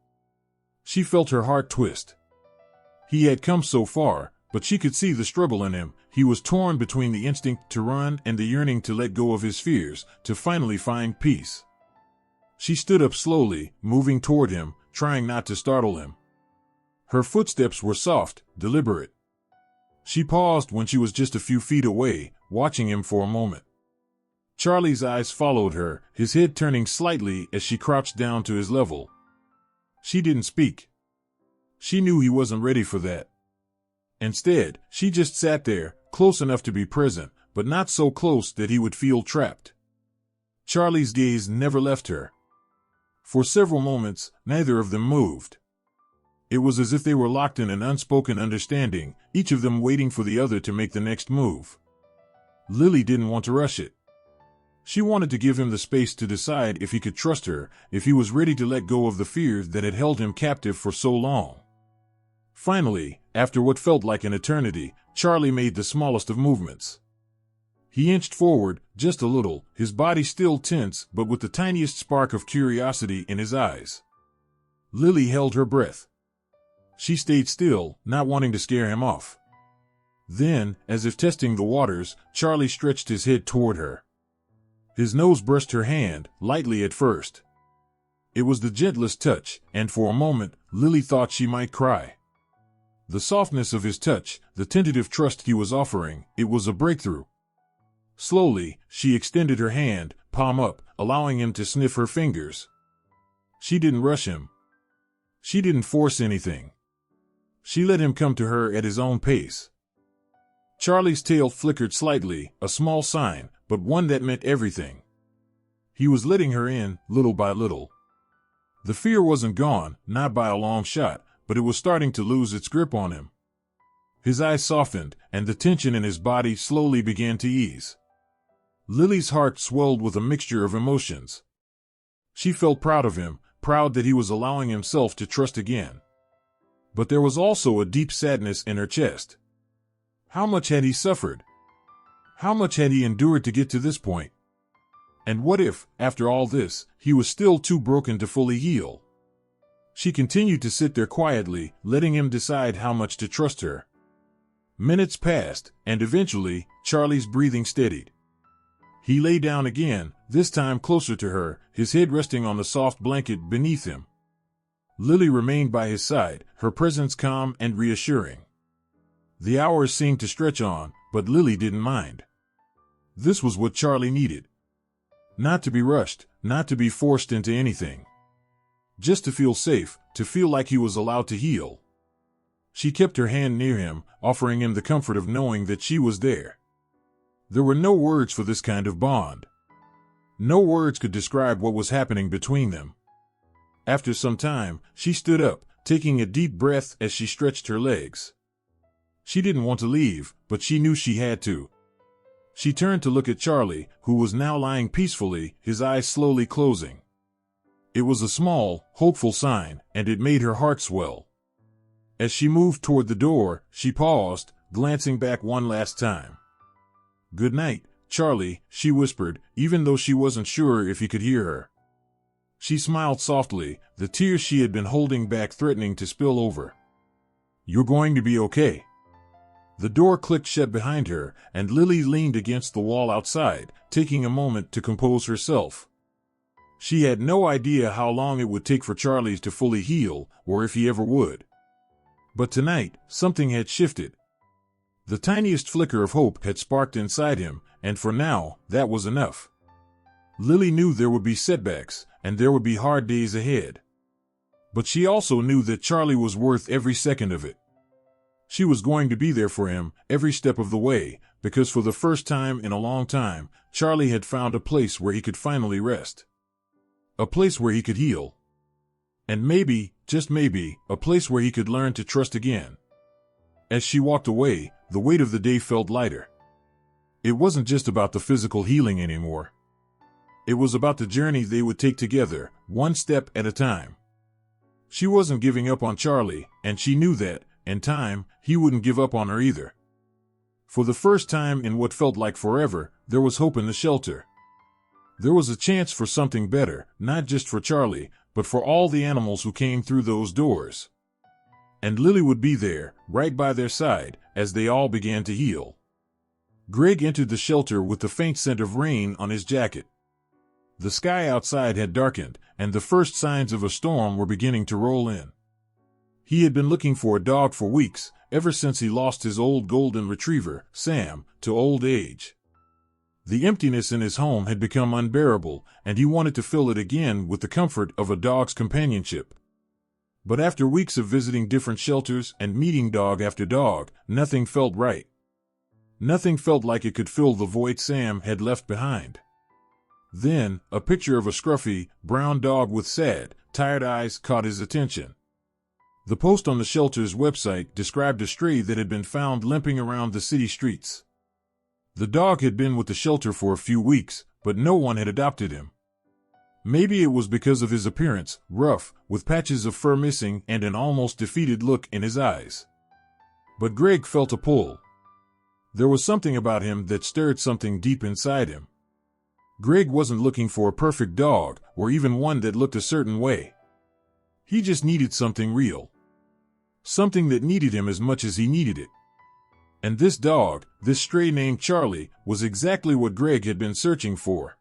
She felt her heart twist. He had come so far, but she could see the struggle in him. He was torn between the instinct to run and the yearning to let go of his fears, to finally find peace. She stood up slowly, moving toward him, trying not to startle him. Her footsteps were soft, deliberate. She paused when she was just a few feet away, watching him for a moment. Charlie's eyes followed her, his head turning slightly as she crouched down to his level. She didn't speak. She knew he wasn't ready for that. Instead, she just sat there, close enough to be present, but not so close that he would feel trapped. Charlie's gaze never left her. For several moments, neither of them moved. It was as if they were locked in an unspoken understanding, each of them waiting for the other to make the next move. Lily didn't want to rush it. She wanted to give him the space to decide if he could trust her, if he was ready to let go of the fears that had held him captive for so long. Finally, after what felt like an eternity, Charlie made the smallest of movements. He inched forward, just a little, his body still tense but with the tiniest spark of curiosity in his eyes. Lily held her breath. She stayed still, not wanting to scare him off. Then, as if testing the waters, Charlie stretched his head toward her. His nose brushed her hand, lightly at first. It was the gentlest touch, and for a moment, Lily thought she might cry. The softness of his touch, the tentative trust he was offering, it was a breakthrough. Slowly, she extended her hand, palm up, allowing him to sniff her fingers. She didn't rush him. She didn't force anything. She let him come to her at his own pace. Charlie's tail flickered slightly, a small sign, but one that meant everything. He was letting her in, little by little. The fear wasn't gone, not by a long shot, but it was starting to lose its grip on him. His eyes softened, and the tension in his body slowly began to ease. Lily's heart swelled with a mixture of emotions. She felt proud of him, proud that he was allowing himself to trust again. But there was also a deep sadness in her chest. How much had he suffered? How much had he endured to get to this point? And what if, after all this, he was still too broken to fully heal? She continued to sit there quietly, letting him decide how much to trust her. Minutes passed, and eventually, Charlie's breathing steadied. He lay down again, this time closer to her, his head resting on the soft blanket beneath him. Lily remained by his side, her presence calm and reassuring. The hours seemed to stretch on, but Lily didn't mind. This was what Charlie needed. Not to be rushed, not to be forced into anything. Just to feel safe, to feel like he was allowed to heal. She kept her hand near him, offering him the comfort of knowing that she was there. There were no words for this kind of bond. No words could describe what was happening between them. After some time, she stood up, taking a deep breath as she stretched her legs. She didn't want to leave, but she knew she had to. She turned to look at Charlie, who was now lying peacefully, his eyes slowly closing. It was a small, hopeful sign, and it made her heart swell. As she moved toward the door, she paused, glancing back one last time. "Good night, Charlie," she whispered, even though she wasn't sure if he could hear her. She smiled softly, the tears she had been holding back threatening to spill over. "You're going to be okay." The door clicked shut behind her, and Lily leaned against the wall outside, taking a moment to compose herself. She had no idea how long it would take for Charlie to fully heal, or if he ever would. But tonight, something had shifted. The tiniest flicker of hope had sparked inside him, and for now, that was enough. Lily knew there would be setbacks, and there would be hard days ahead. But she also knew that Charlie was worth every second of it. She was going to be there for him, every step of the way, because for the first time in a long time, Charlie had found a place where he could finally rest. A place where he could heal. And maybe, just maybe, a place where he could learn to trust again. As she walked away, the weight of the day felt lighter. It wasn't just about the physical healing anymore. It was about the journey they would take together, one step at a time. She wasn't giving up on Charlie, and she knew that, in time, he wouldn't give up on her either. For the first time in what felt like forever, there was hope in the shelter. There was a chance for something better, not just for Charlie, but for all the animals who came through those doors. And Lily would be there, right by their side, as they all began to heal. Greg entered the shelter with the faint scent of rain on his jacket. The sky outside had darkened, and the first signs of a storm were beginning to roll in. He had been looking for a dog for weeks, ever since he lost his old golden retriever, Sam, to old age. The emptiness in his home had become unbearable, and he wanted to fill it again with the comfort of a dog's companionship. But after weeks of visiting different shelters and meeting dog after dog, nothing felt right. Nothing felt like it could fill the void Sam had left behind. Then, a picture of a scruffy, brown dog with sad, tired eyes caught his attention. The post on the shelter's website described a stray that had been found limping around the city streets. The dog had been with the shelter for a few weeks, but no one had adopted him. Maybe it was because of his appearance, rough, with patches of fur missing and an almost defeated look in his eyes. But Greg felt a pull. There was something about him that stirred something deep inside him. Greg wasn't looking for a perfect dog, or even one that looked a certain way. He just needed something real. something that needed him as much as he needed it. And this dog, this stray named Charlie, was exactly what Greg had been searching for.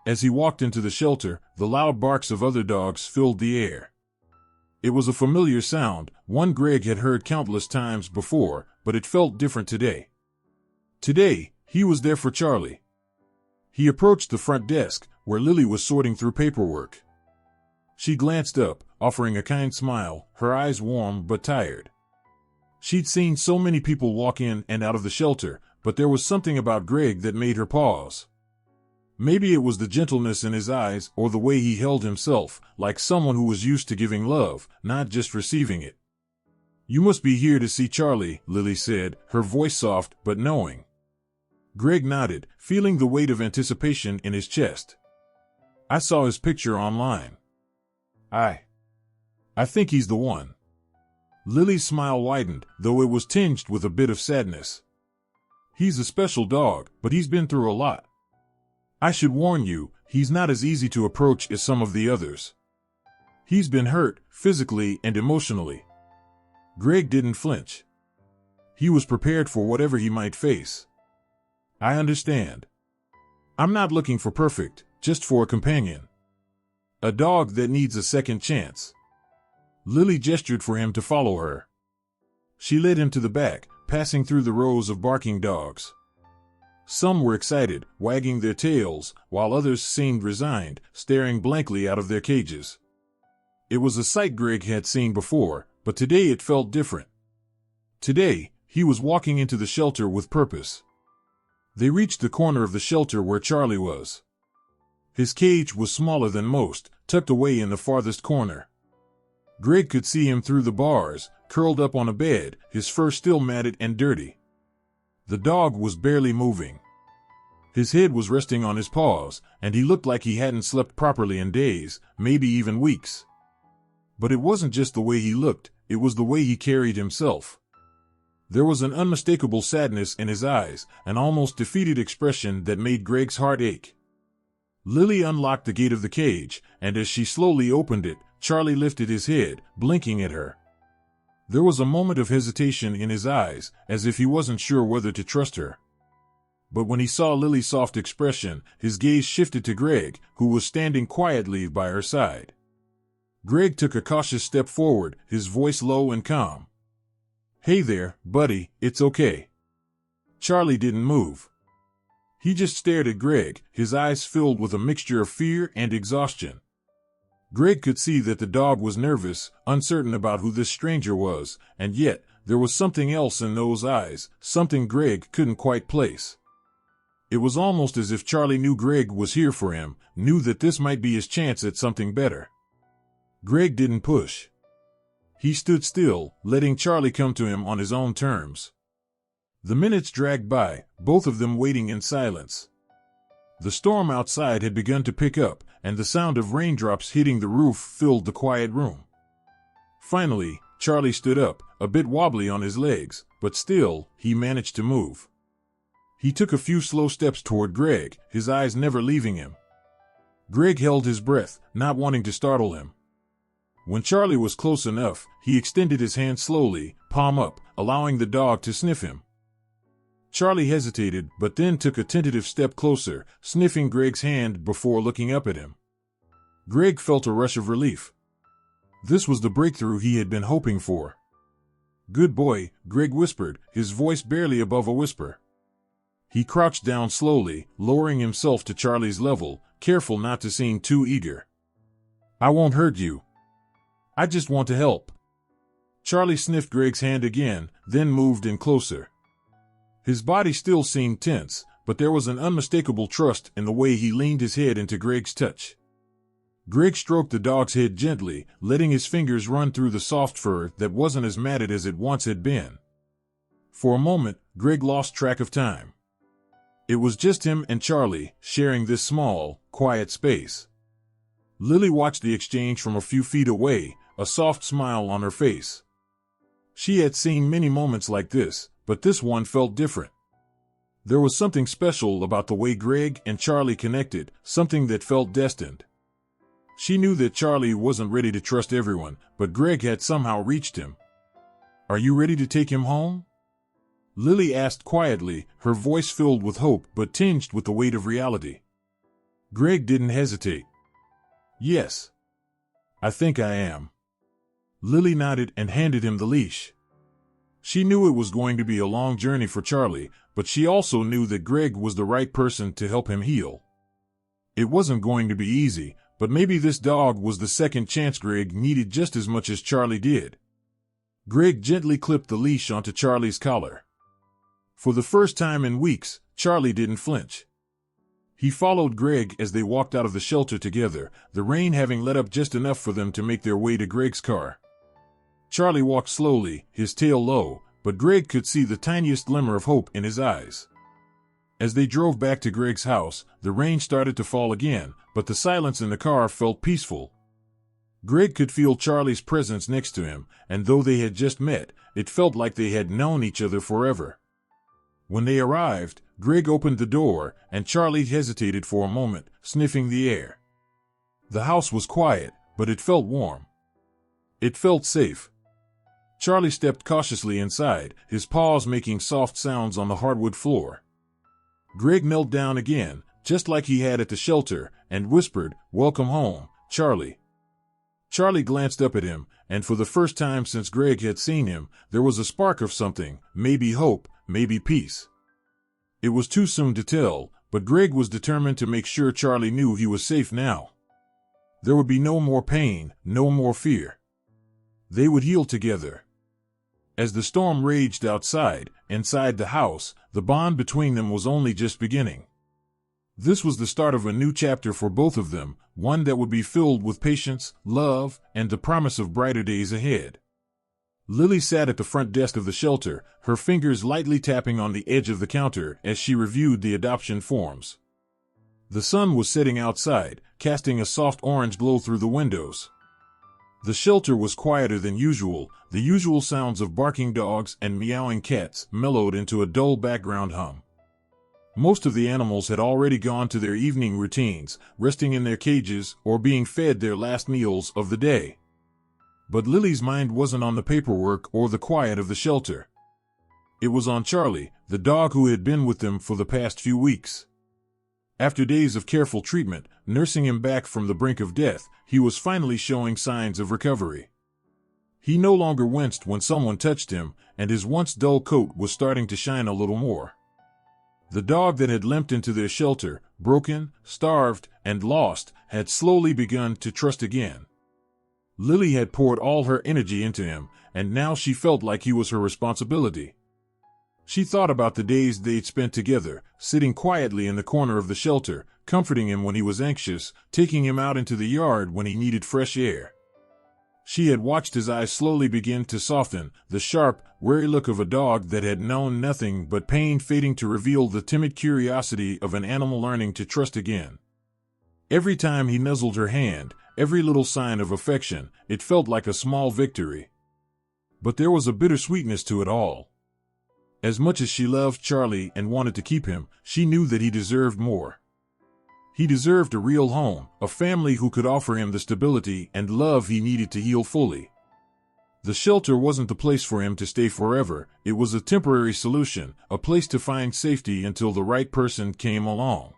As he walked into the shelter, the loud barks of other dogs filled the air. It was a familiar sound, one Greg had heard countless times before, but it felt different today. Today, he was there for Charlie. He approached the front desk, where Lily was sorting through paperwork. She glanced up, offering a kind smile, her eyes warm but tired. She'd seen so many people walk in and out of the shelter, but there was something about Greg that made her pause. Maybe it was the gentleness in his eyes or the way he held himself, like someone who was used to giving love, not just receiving it. "You must be here to see Charlie," Lily said, her voice soft but knowing. Greg nodded, feeling the weight of anticipation in his chest. "I saw his picture online. I think he's the one." Lily's smile widened, though it was tinged with a bit of sadness. "He's a special dog, but he's been through a lot. I should warn you, he's not as easy to approach as some of the others. He's been hurt, physically and emotionally." Greg didn't flinch. He was prepared for whatever he might face. "I understand. I'm not looking for perfect, just for a companion. A dog that needs a second chance." Lily gestured for him to follow her. She led him to the back, passing through the rows of barking dogs. Some were excited, wagging their tails, while others seemed resigned, staring blankly out of their cages. It was a sight Greg had seen before, but today it felt different. Today, he was walking into the shelter with purpose. They reached the corner of the shelter where Charlie was. His cage was smaller than most, tucked away in the farthest corner. Greg could see him through the bars, curled up on a bed, his fur still matted and dirty. The dog was barely moving. His head was resting on his paws, and he looked like he hadn't slept properly in days, maybe even weeks. But it wasn't just the way he looked, it was the way he carried himself. There was an unmistakable sadness in his eyes, an almost defeated expression that made Greg's heart ache. Lily unlocked the gate of the cage, and as she slowly opened it, Charlie lifted his head, blinking at her. There was a moment of hesitation in his eyes, as if he wasn't sure whether to trust her. But when he saw Lily's soft expression, his gaze shifted to Greg, who was standing quietly by her side. Greg took a cautious step forward, his voice low and calm. "Hey there, buddy, it's okay." Charlie didn't move. He just stared at Greg, his eyes filled with a mixture of fear and exhaustion. Greg could see that the dog was nervous, uncertain about who this stranger was, and yet, there was something else in those eyes, something Greg couldn't quite place. It was almost as if Charlie knew Greg was here for him, knew that this might be his chance at something better. Greg didn't push. He stood still, letting Charlie come to him on his own terms. The minutes dragged by, both of them waiting in silence. The storm outside had begun to pick up, and the sound of raindrops hitting the roof filled the quiet room. Finally, Charlie stood up, a bit wobbly on his legs, but still, he managed to move. He took a few slow steps toward Greg, his eyes never leaving him. Greg held his breath, not wanting to startle him. When Charlie was close enough, he extended his hand slowly, palm up, allowing the dog to sniff him. Charlie hesitated, but then took a tentative step closer, sniffing Greg's hand before looking up at him. Greg felt a rush of relief. This was the breakthrough he had been hoping for. "Good boy," Greg whispered, his voice barely above a whisper. He crouched down slowly, lowering himself to Charlie's level, careful not to seem too eager. "I won't hurt you. I just want to help." Charlie sniffed Greg's hand again, then moved in closer. His body still seemed tense, but there was an unmistakable trust in the way he leaned his head into Greg's touch. Greg stroked the dog's head gently, letting his fingers run through the soft fur that wasn't as matted as it once had been. For a moment, Greg lost track of time. It was just him and Charlie, sharing this small, quiet space. Lily watched the exchange from a few feet away, a soft smile on her face. She had seen many moments like this, but this one felt different. There was something special about the way Greg and Charlie connected, something that felt destined. She knew that Charlie wasn't ready to trust everyone, but Greg had somehow reached him. Are you ready to take him home? Lily asked quietly, her voice filled with hope but tinged with the weight of reality. Greg didn't hesitate. Yes. I think I am. Lily nodded and handed him the leash. She knew it was going to be a long journey for Charlie, but she also knew that Greg was the right person to help him heal. It wasn't going to be easy, but maybe this dog was the second chance Greg needed just as much as Charlie did. Greg gently clipped the leash onto Charlie's collar. For the first time in weeks, Charlie didn't flinch. He followed Greg as they walked out of the shelter together, the rain having let up just enough for them to make their way to Greg's car. Charlie walked slowly, his tail low, but Greg could see the tiniest glimmer of hope in his eyes. As they drove back to Greg's house, the rain started to fall again, but the silence in the car felt peaceful. Greg could feel Charlie's presence next to him, and though they had just met, it felt like they had known each other forever. When they arrived, Greg opened the door, and Charlie hesitated for a moment, sniffing the air. The house was quiet, but it felt warm. It felt safe. Charlie stepped cautiously inside, his paws making soft sounds on the hardwood floor. Greg knelt down again, just like he had at the shelter, and whispered, "Welcome home, Charlie." Charlie glanced up at him, and for the first time since Greg had seen him, there was a spark of something, maybe hope, maybe peace. It was too soon to tell, but Greg was determined to make sure Charlie knew he was safe now. There would be no more pain, no more fear. They would heal together. As the storm raged outside, inside the house, the bond between them was only just beginning. This was the start of a new chapter for both of them, one that would be filled with patience, love, and the promise of brighter days ahead. Lily sat at the front desk of the shelter, her fingers lightly tapping on the edge of the counter as she reviewed the adoption forms. The sun was setting outside, casting a soft orange glow through the windows. The shelter was quieter than usual, the usual sounds of barking dogs and meowing cats mellowed into a dull background hum. Most of the animals had already gone to their evening routines, resting in their cages or being fed their last meals of the day. But Lily's mind wasn't on the paperwork or the quiet of the shelter. It was on Charlie, the dog who had been with them for the past few weeks. After days of careful treatment, nursing him back from the brink of death, he was finally showing signs of recovery. He no longer winced when someone touched him, and his once dull coat was starting to shine a little more. The dog that had limped into their shelter, broken, starved, and lost, had slowly begun to trust again. Lily had poured all her energy into him, and now she felt like he was her responsibility. She thought about the days they'd spent together, sitting quietly in the corner of the shelter, comforting him when he was anxious, taking him out into the yard when he needed fresh air. She had watched his eyes slowly begin to soften, the sharp, wary look of a dog that had known nothing but pain fading to reveal the timid curiosity of an animal learning to trust again. Every time he nuzzled her hand, every little sign of affection, it felt like a small victory. But there was a bittersweetness to it all. As much as she loved Charlie and wanted to keep him, she knew that he deserved more. He deserved a real home, a family who could offer him the stability and love he needed to heal fully. The shelter wasn't the place for him to stay forever, it was a temporary solution, a place to find safety until the right person came along.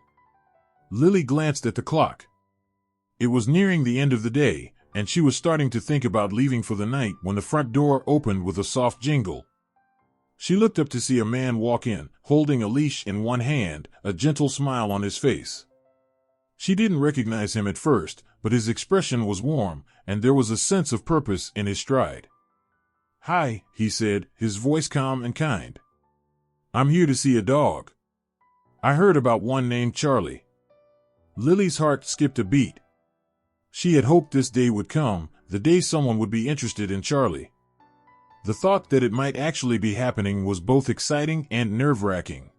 Lily glanced at the clock. It was nearing the end of the day, and she was starting to think about leaving for the night when the front door opened with a soft jingle. She looked up to see a man walk in, holding a leash in one hand, a gentle smile on his face. She didn't recognize him at first, but his expression was warm, and there was a sense of purpose in his stride. "Hi," he said, his voice calm and kind. "I'm here to see a dog. I heard about one named Charlie." Lily's heart skipped a beat. She had hoped this day would come, the day someone would be interested in Charlie. The thought that it might actually be happening was both exciting and nerve-wracking.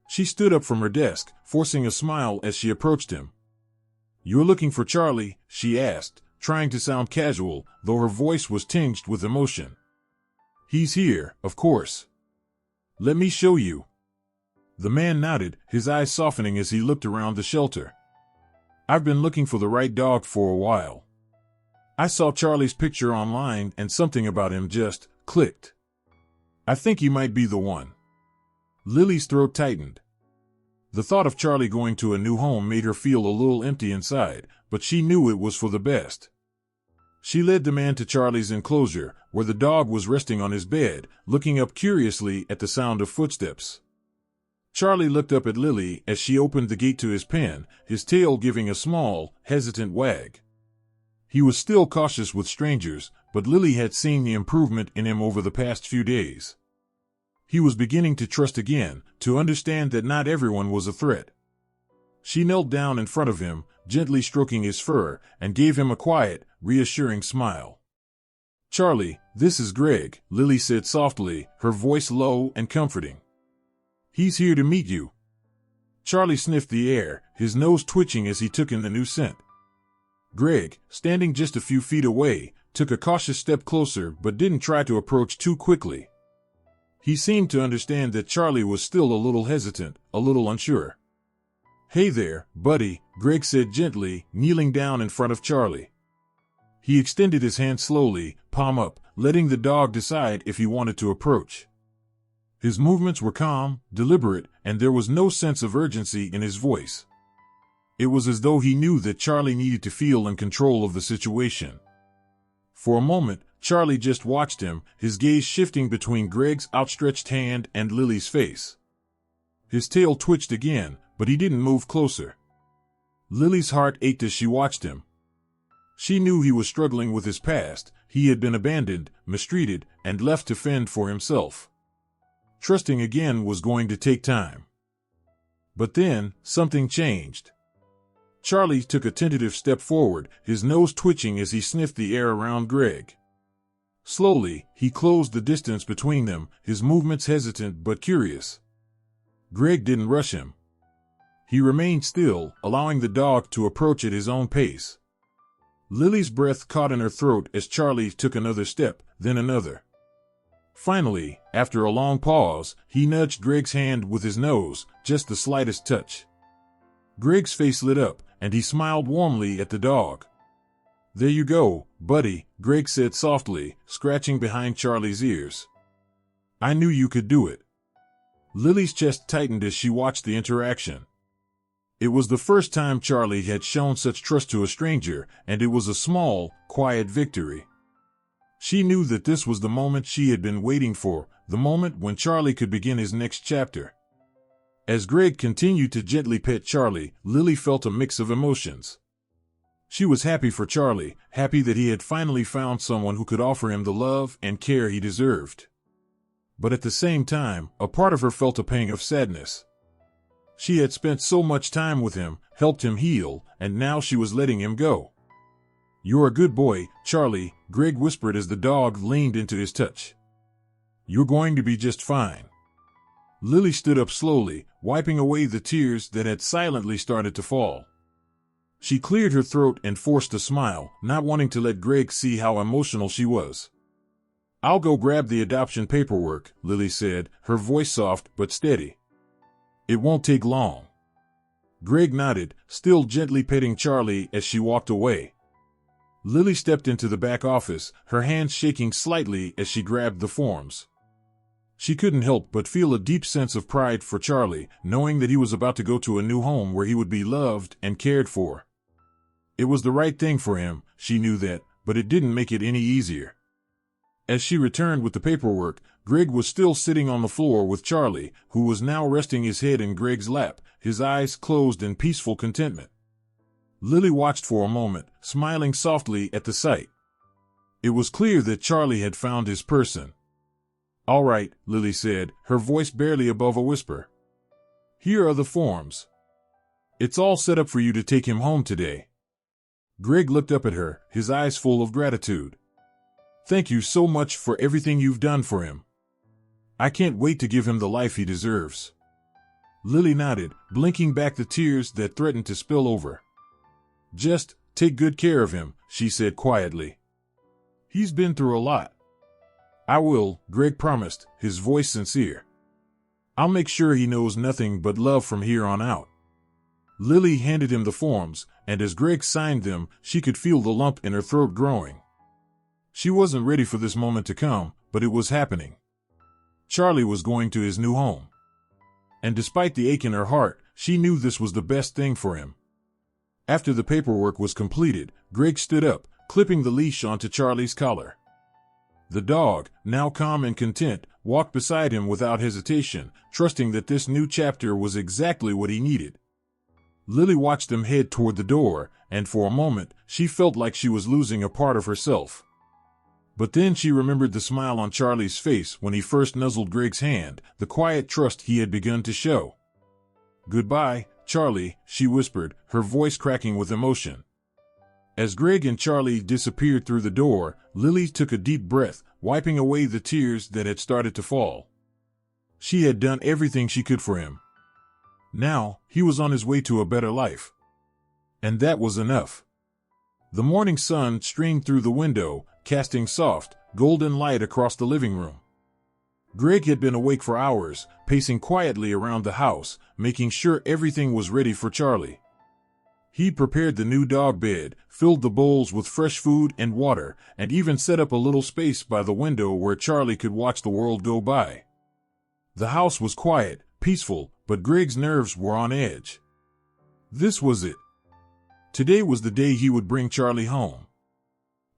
She stood up from her desk, forcing a smile as she approached him. "You're looking for Charlie?" she asked, trying to sound casual, though her voice was tinged with emotion. "He's here, of course. Let me show you." The man nodded, his eyes softening as he looked around the shelter. "I've been looking for the right dog for a while. I saw Charlie's picture online and something about him just clicked. I think he might be the one. Lily's throat tightened. The thought of Charlie going to a new home made her feel a little empty inside, but she knew it was for the best. She led the man to Charlie's enclosure, where the dog was resting on his bed, looking up curiously at the sound of footsteps. Charlie looked up at Lily as she opened the gate to his pen, his tail giving a small, hesitant wag. He was still cautious with strangers, but Lily had seen the improvement in him over the past few days. He was beginning to trust again, to understand that not everyone was a threat. She knelt down in front of him, gently stroking his fur, and gave him a quiet, reassuring smile. "Charlie, this is Greg," Lily said softly, her voice low and comforting. "He's here to meet you." Charlie sniffed the air, his nose twitching as he took in the new scent. Greg, standing just a few feet away, took a cautious step closer but didn't try to approach too quickly. He seemed to understand that Charlie was still a little hesitant, a little unsure. "Hey there, buddy," Greg said gently, kneeling down in front of Charlie. He extended his hand slowly, palm up, letting the dog decide if he wanted to approach. His movements were calm, deliberate, and there was no sense of urgency in his voice. It was as though he knew that Charlie needed to feel in control of the situation. For a moment, Charlie just watched him, his gaze shifting between Greg's outstretched hand and Lily's face. His tail twitched again, but he didn't move closer. Lily's heart ached as she watched him. She knew he was struggling with his past. He had been abandoned, mistreated, and left to fend for himself. Trusting again was going to take time. But then, something changed. Charlie took a tentative step forward, his nose twitching as he sniffed the air around Greg. Slowly, he closed the distance between them, his movements hesitant but curious. Greg didn't rush him. He remained still, allowing the dog to approach at his own pace. Lily's breath caught in her throat as Charlie took another step, then another. Finally, after a long pause, he nudged Greg's hand with his nose, just the slightest touch. Greg's face lit up, and he smiled warmly at the dog. "There you go, buddy," Greg said softly, scratching behind Charlie's ears. "I knew you could do it." Lily's chest tightened as she watched the interaction. It was the first time Charlie had shown such trust to a stranger, and it was a small, quiet victory. She knew that this was the moment she had been waiting for, the moment when Charlie could begin his next chapter. As Greg continued to gently pet Charlie, Lily felt a mix of emotions. She was happy for Charlie, happy that he had finally found someone who could offer him the love and care he deserved. But at the same time, a part of her felt a pang of sadness. She had spent so much time with him, helped him heal, and now she was letting him go. "You're a good boy, Charlie," Greg whispered as the dog leaned into his touch. "You're going to be just fine." Lily stood up slowly, wiping away the tears that had silently started to fall. She cleared her throat and forced a smile, not wanting to let Greg see how emotional she was. "I'll go grab the adoption paperwork," Lily said, her voice soft but steady. "It won't take long." Greg nodded, still gently petting Charlie as she walked away. Lily stepped into the back office, her hands shaking slightly as she grabbed the forms. She couldn't help but feel a deep sense of pride for Charlie, knowing that he was about to go to a new home where he would be loved and cared for. It was the right thing for him, she knew that, but it didn't make it any easier. As she returned with the paperwork, Greg was still sitting on the floor with Charlie, who was now resting his head in Greg's lap, his eyes closed in peaceful contentment. Lily watched for a moment, smiling softly at the sight. It was clear that Charlie had found his person. "All right," Lily said, her voice barely above a whisper. "Here are the forms. It's all set up for you to take him home today." Greg looked up at her, his eyes full of gratitude. "Thank you so much for everything you've done for him. I can't wait to give him the life he deserves." Lily nodded, blinking back the tears that threatened to spill over. "Just take good care of him," she said quietly. "He's been through a lot." "I will," Greg promised, his voice sincere. "I'll make sure he knows nothing but love from here on out." Lily handed him the forms, and as Greg signed them, she could feel the lump in her throat growing. She wasn't ready for this moment to come, but it was happening. Charlie was going to his new home. And despite the ache in her heart, she knew this was the best thing for him. After the paperwork was completed, Greg stood up, clipping the leash onto Charlie's collar. The dog, now calm and content, walked beside him without hesitation, trusting that this new chapter was exactly what he needed. Lily watched them head toward the door, and for a moment, she felt like she was losing a part of herself. But then she remembered the smile on Charlie's face when he first nuzzled Greg's hand, the quiet trust he had begun to show. "Goodbye, Charlie," she whispered, her voice cracking with emotion. As Greg and Charlie disappeared through the door, Lily took a deep breath, wiping away the tears that had started to fall. She had done everything she could for him. Now, he was on his way to a better life. And that was enough. The morning sun streamed through the window, casting soft, golden light across the living room. Greg had been awake for hours, pacing quietly around the house, making sure everything was ready for Charlie. He prepared the new dog bed, filled the bowls with fresh food and water, and even set up a little space by the window where Charlie could watch the world go by. The house was quiet, peaceful, but Greg's nerves were on edge. This was it. Today was the day he would bring Charlie home.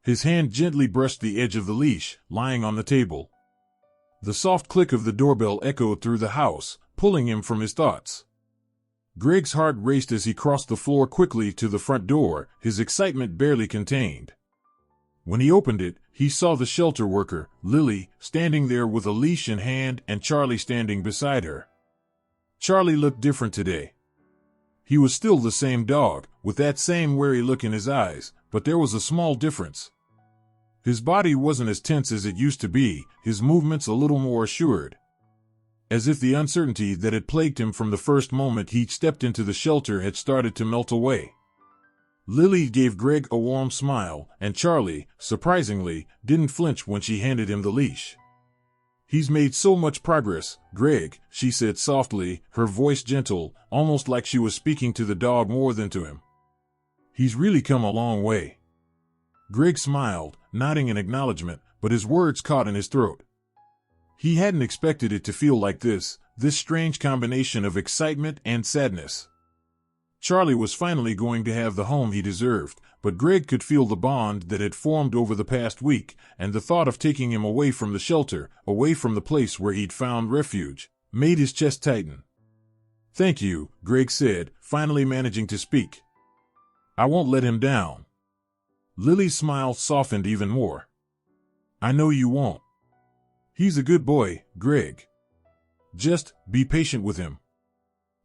His hand gently brushed the edge of the leash, lying on the table. The soft click of the doorbell echoed through the house, pulling him from his thoughts. Greg's heart raced as he crossed the floor quickly to the front door, his excitement barely contained. When he opened it, he saw the shelter worker, Lily, standing there with a leash in hand and Charlie standing beside her. Charlie looked different today. He was still the same dog, with that same wary look in his eyes, but there was a small difference. His body wasn't as tense as it used to be, his movements a little more assured. As if the uncertainty that had plagued him from the first moment he'd stepped into the shelter had started to melt away. Lily gave Greg a warm smile, and Charlie, surprisingly, didn't flinch when she handed him the leash. "He's made so much progress, Greg," she said softly, her voice gentle, almost like she was speaking to the dog more than to him. "He's really come a long way." Greg smiled, nodding in acknowledgement, but his words caught in his throat. He hadn't expected it to feel like this strange combination of excitement and sadness. Charlie was finally going to have the home he deserved, but Greg could feel the bond that had formed over the past week, and the thought of taking him away from the shelter, away from the place where he'd found refuge, made his chest tighten. "Thank you," Greg said, finally managing to speak. "I won't let him down." Lily's smile softened even more. "I know you won't. He's a good boy, Greg. Just be patient with him.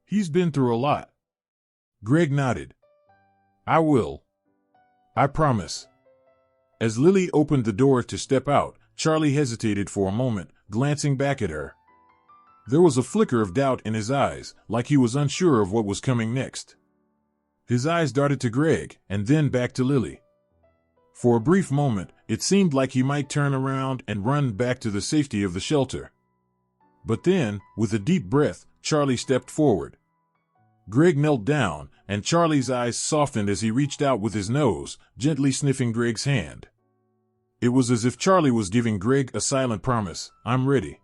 He's been through a lot." Greg nodded. "I will. I promise." As Lily opened the door to step out, Charlie hesitated for a moment, glancing back at her. There was a flicker of doubt in his eyes, like he was unsure of what was coming next. His eyes darted to Greg, and then back to Lily. For a brief moment, it seemed like he might turn around and run back to the safety of the shelter. But then, with a deep breath, Charlie stepped forward. Greg knelt down, and Charlie's eyes softened as he reached out with his nose, gently sniffing Greg's hand. It was as if Charlie was giving Greg a silent promise, "I'm ready."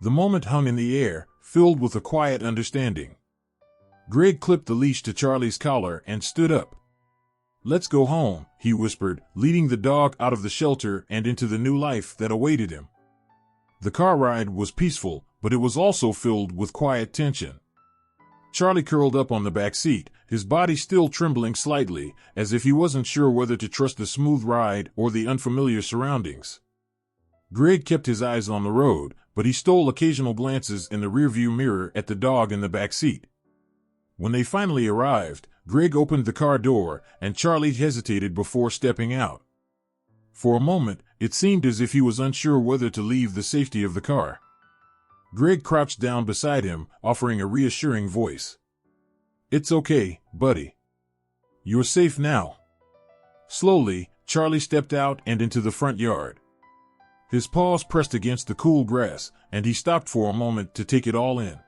The moment hung in the air, filled with a quiet understanding. Greg clipped the leash to Charlie's collar and stood up. "Let's go home," he whispered, leading the dog out of the shelter and into the new life that awaited him. The car ride was peaceful, but it was also filled with quiet tension. Charlie curled up on the back seat, his body still trembling slightly, as if he wasn't sure whether to trust the smooth ride or the unfamiliar surroundings. Greg kept his eyes on the road, but he stole occasional glances in the rearview mirror at the dog in the back seat. When they finally arrived, Greg opened the car door, and Charlie hesitated before stepping out. For a moment, it seemed as if he was unsure whether to leave the safety of the car. Greg crouched down beside him, offering a reassuring voice. "It's okay, buddy. You're safe now." Slowly, Charlie stepped out and into the front yard. His paws pressed against the cool grass, and he stopped for a moment to take it all in.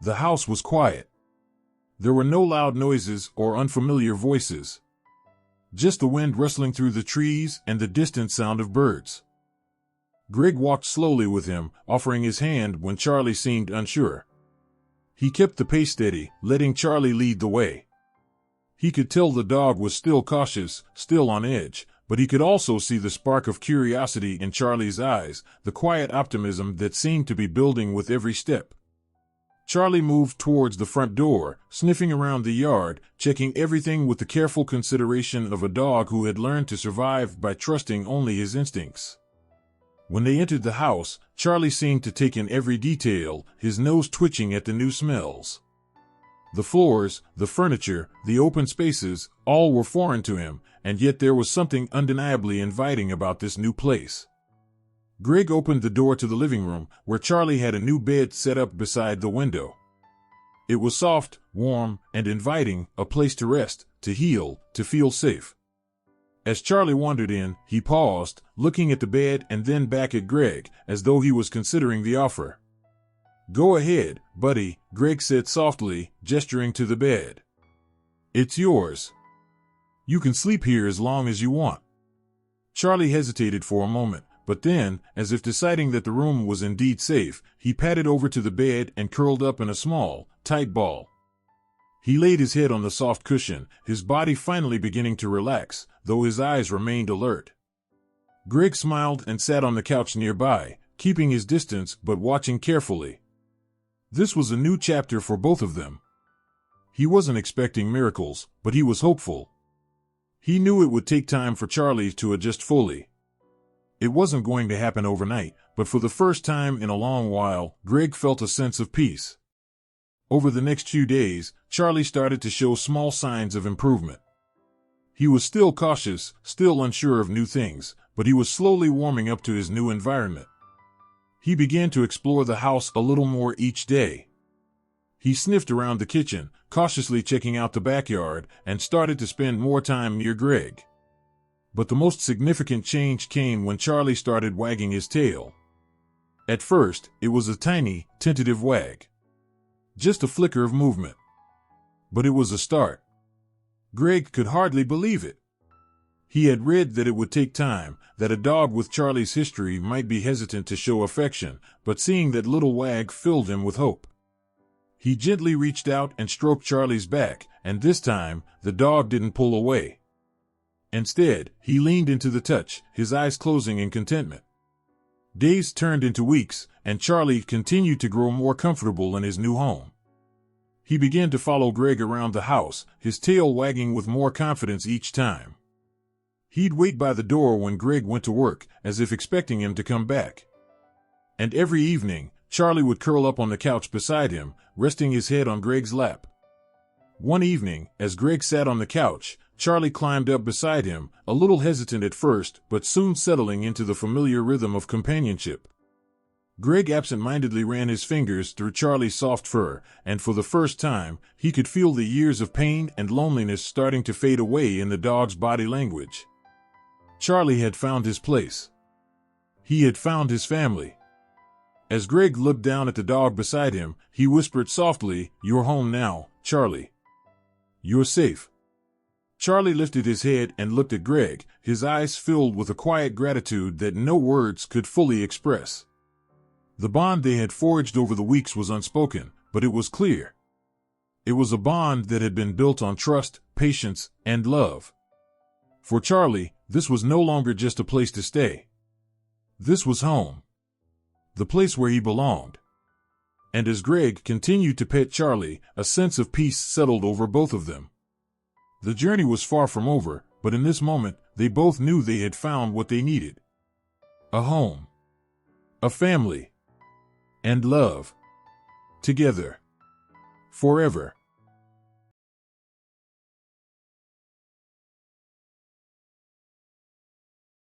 The house was quiet. There were no loud noises or unfamiliar voices. Just the wind rustling through the trees and the distant sound of birds. Greg walked slowly with him, offering his hand when Charlie seemed unsure. He kept the pace steady, letting Charlie lead the way. He could tell the dog was still cautious, still on edge, but he could also see the spark of curiosity in Charlie's eyes, the quiet optimism that seemed to be building with every step. Charlie moved towards the front door, sniffing around the yard, checking everything with the careful consideration of a dog who had learned to survive by trusting only his instincts. When they entered the house, Charlie seemed to take in every detail, his nose twitching at the new smells. The floors, the furniture, the open spaces, all were foreign to him, and yet there was something undeniably inviting about this new place. Greg opened the door to the living room, where Charlie had a new bed set up beside the window. It was soft, warm, and inviting, a place to rest, to heal, to feel safe. As Charlie wandered in, he paused, looking at the bed and then back at Greg, as though he was considering the offer. "Go ahead, buddy," Greg said softly, gesturing to the bed. "It's yours. You can sleep here as long as you want." Charlie hesitated for a moment, but then, as if deciding that the room was indeed safe, he padded over to the bed and curled up in a small, tight ball. He laid his head on the soft cushion, his body finally beginning to relax, though his eyes remained alert. Greg smiled and sat on the couch nearby, keeping his distance but watching carefully. This was a new chapter for both of them. He wasn't expecting miracles, but he was hopeful. He knew it would take time for Charlie to adjust fully. It wasn't going to happen overnight, but for the first time in a long while, Greg felt a sense of peace. Over the next few days, Charlie started to show small signs of improvement. He was still cautious, still unsure of new things, but he was slowly warming up to his new environment. He began to explore the house a little more each day. He sniffed around the kitchen, cautiously checking out the backyard, and started to spend more time near Greg. But the most significant change came when Charlie started wagging his tail. At first, it was a tiny, tentative wag. Just a flicker of movement. But it was a start. Greg could hardly believe it. He had read that it would take time, that a dog with Charlie's history might be hesitant to show affection, but seeing that little wag filled him with hope. He gently reached out and stroked Charlie's back, and this time, the dog didn't pull away. Instead, he leaned into the touch, his eyes closing in contentment. Days turned into weeks, and Charlie continued to grow more comfortable in his new home. He began to follow Greg around the house, his tail wagging with more confidence each time. He'd wait by the door when Greg went to work, as if expecting him to come back. And every evening, Charlie would curl up on the couch beside him, resting his head on Greg's lap. One evening, as Greg sat on the couch, Charlie climbed up beside him, a little hesitant at first, but soon settling into the familiar rhythm of companionship. Greg absent-mindedly ran his fingers through Charlie's soft fur, and for the first time, he could feel the years of pain and loneliness starting to fade away in the dog's body language. Charlie had found his place. He had found his family. As Greg looked down at the dog beside him, he whispered softly, "You're home now, Charlie. You're safe." Charlie lifted his head and looked at Greg, his eyes filled with a quiet gratitude that no words could fully express. The bond they had forged over the weeks was unspoken, but it was clear. It was a bond that had been built on trust, patience, and love. For Charlie, this was no longer just a place to stay. This was home. The place where he belonged. And as Greg continued to pet Charlie, a sense of peace settled over both of them. The journey was far from over, but in this moment, they both knew they had found what they needed. A home. A family. And love. Together. Forever.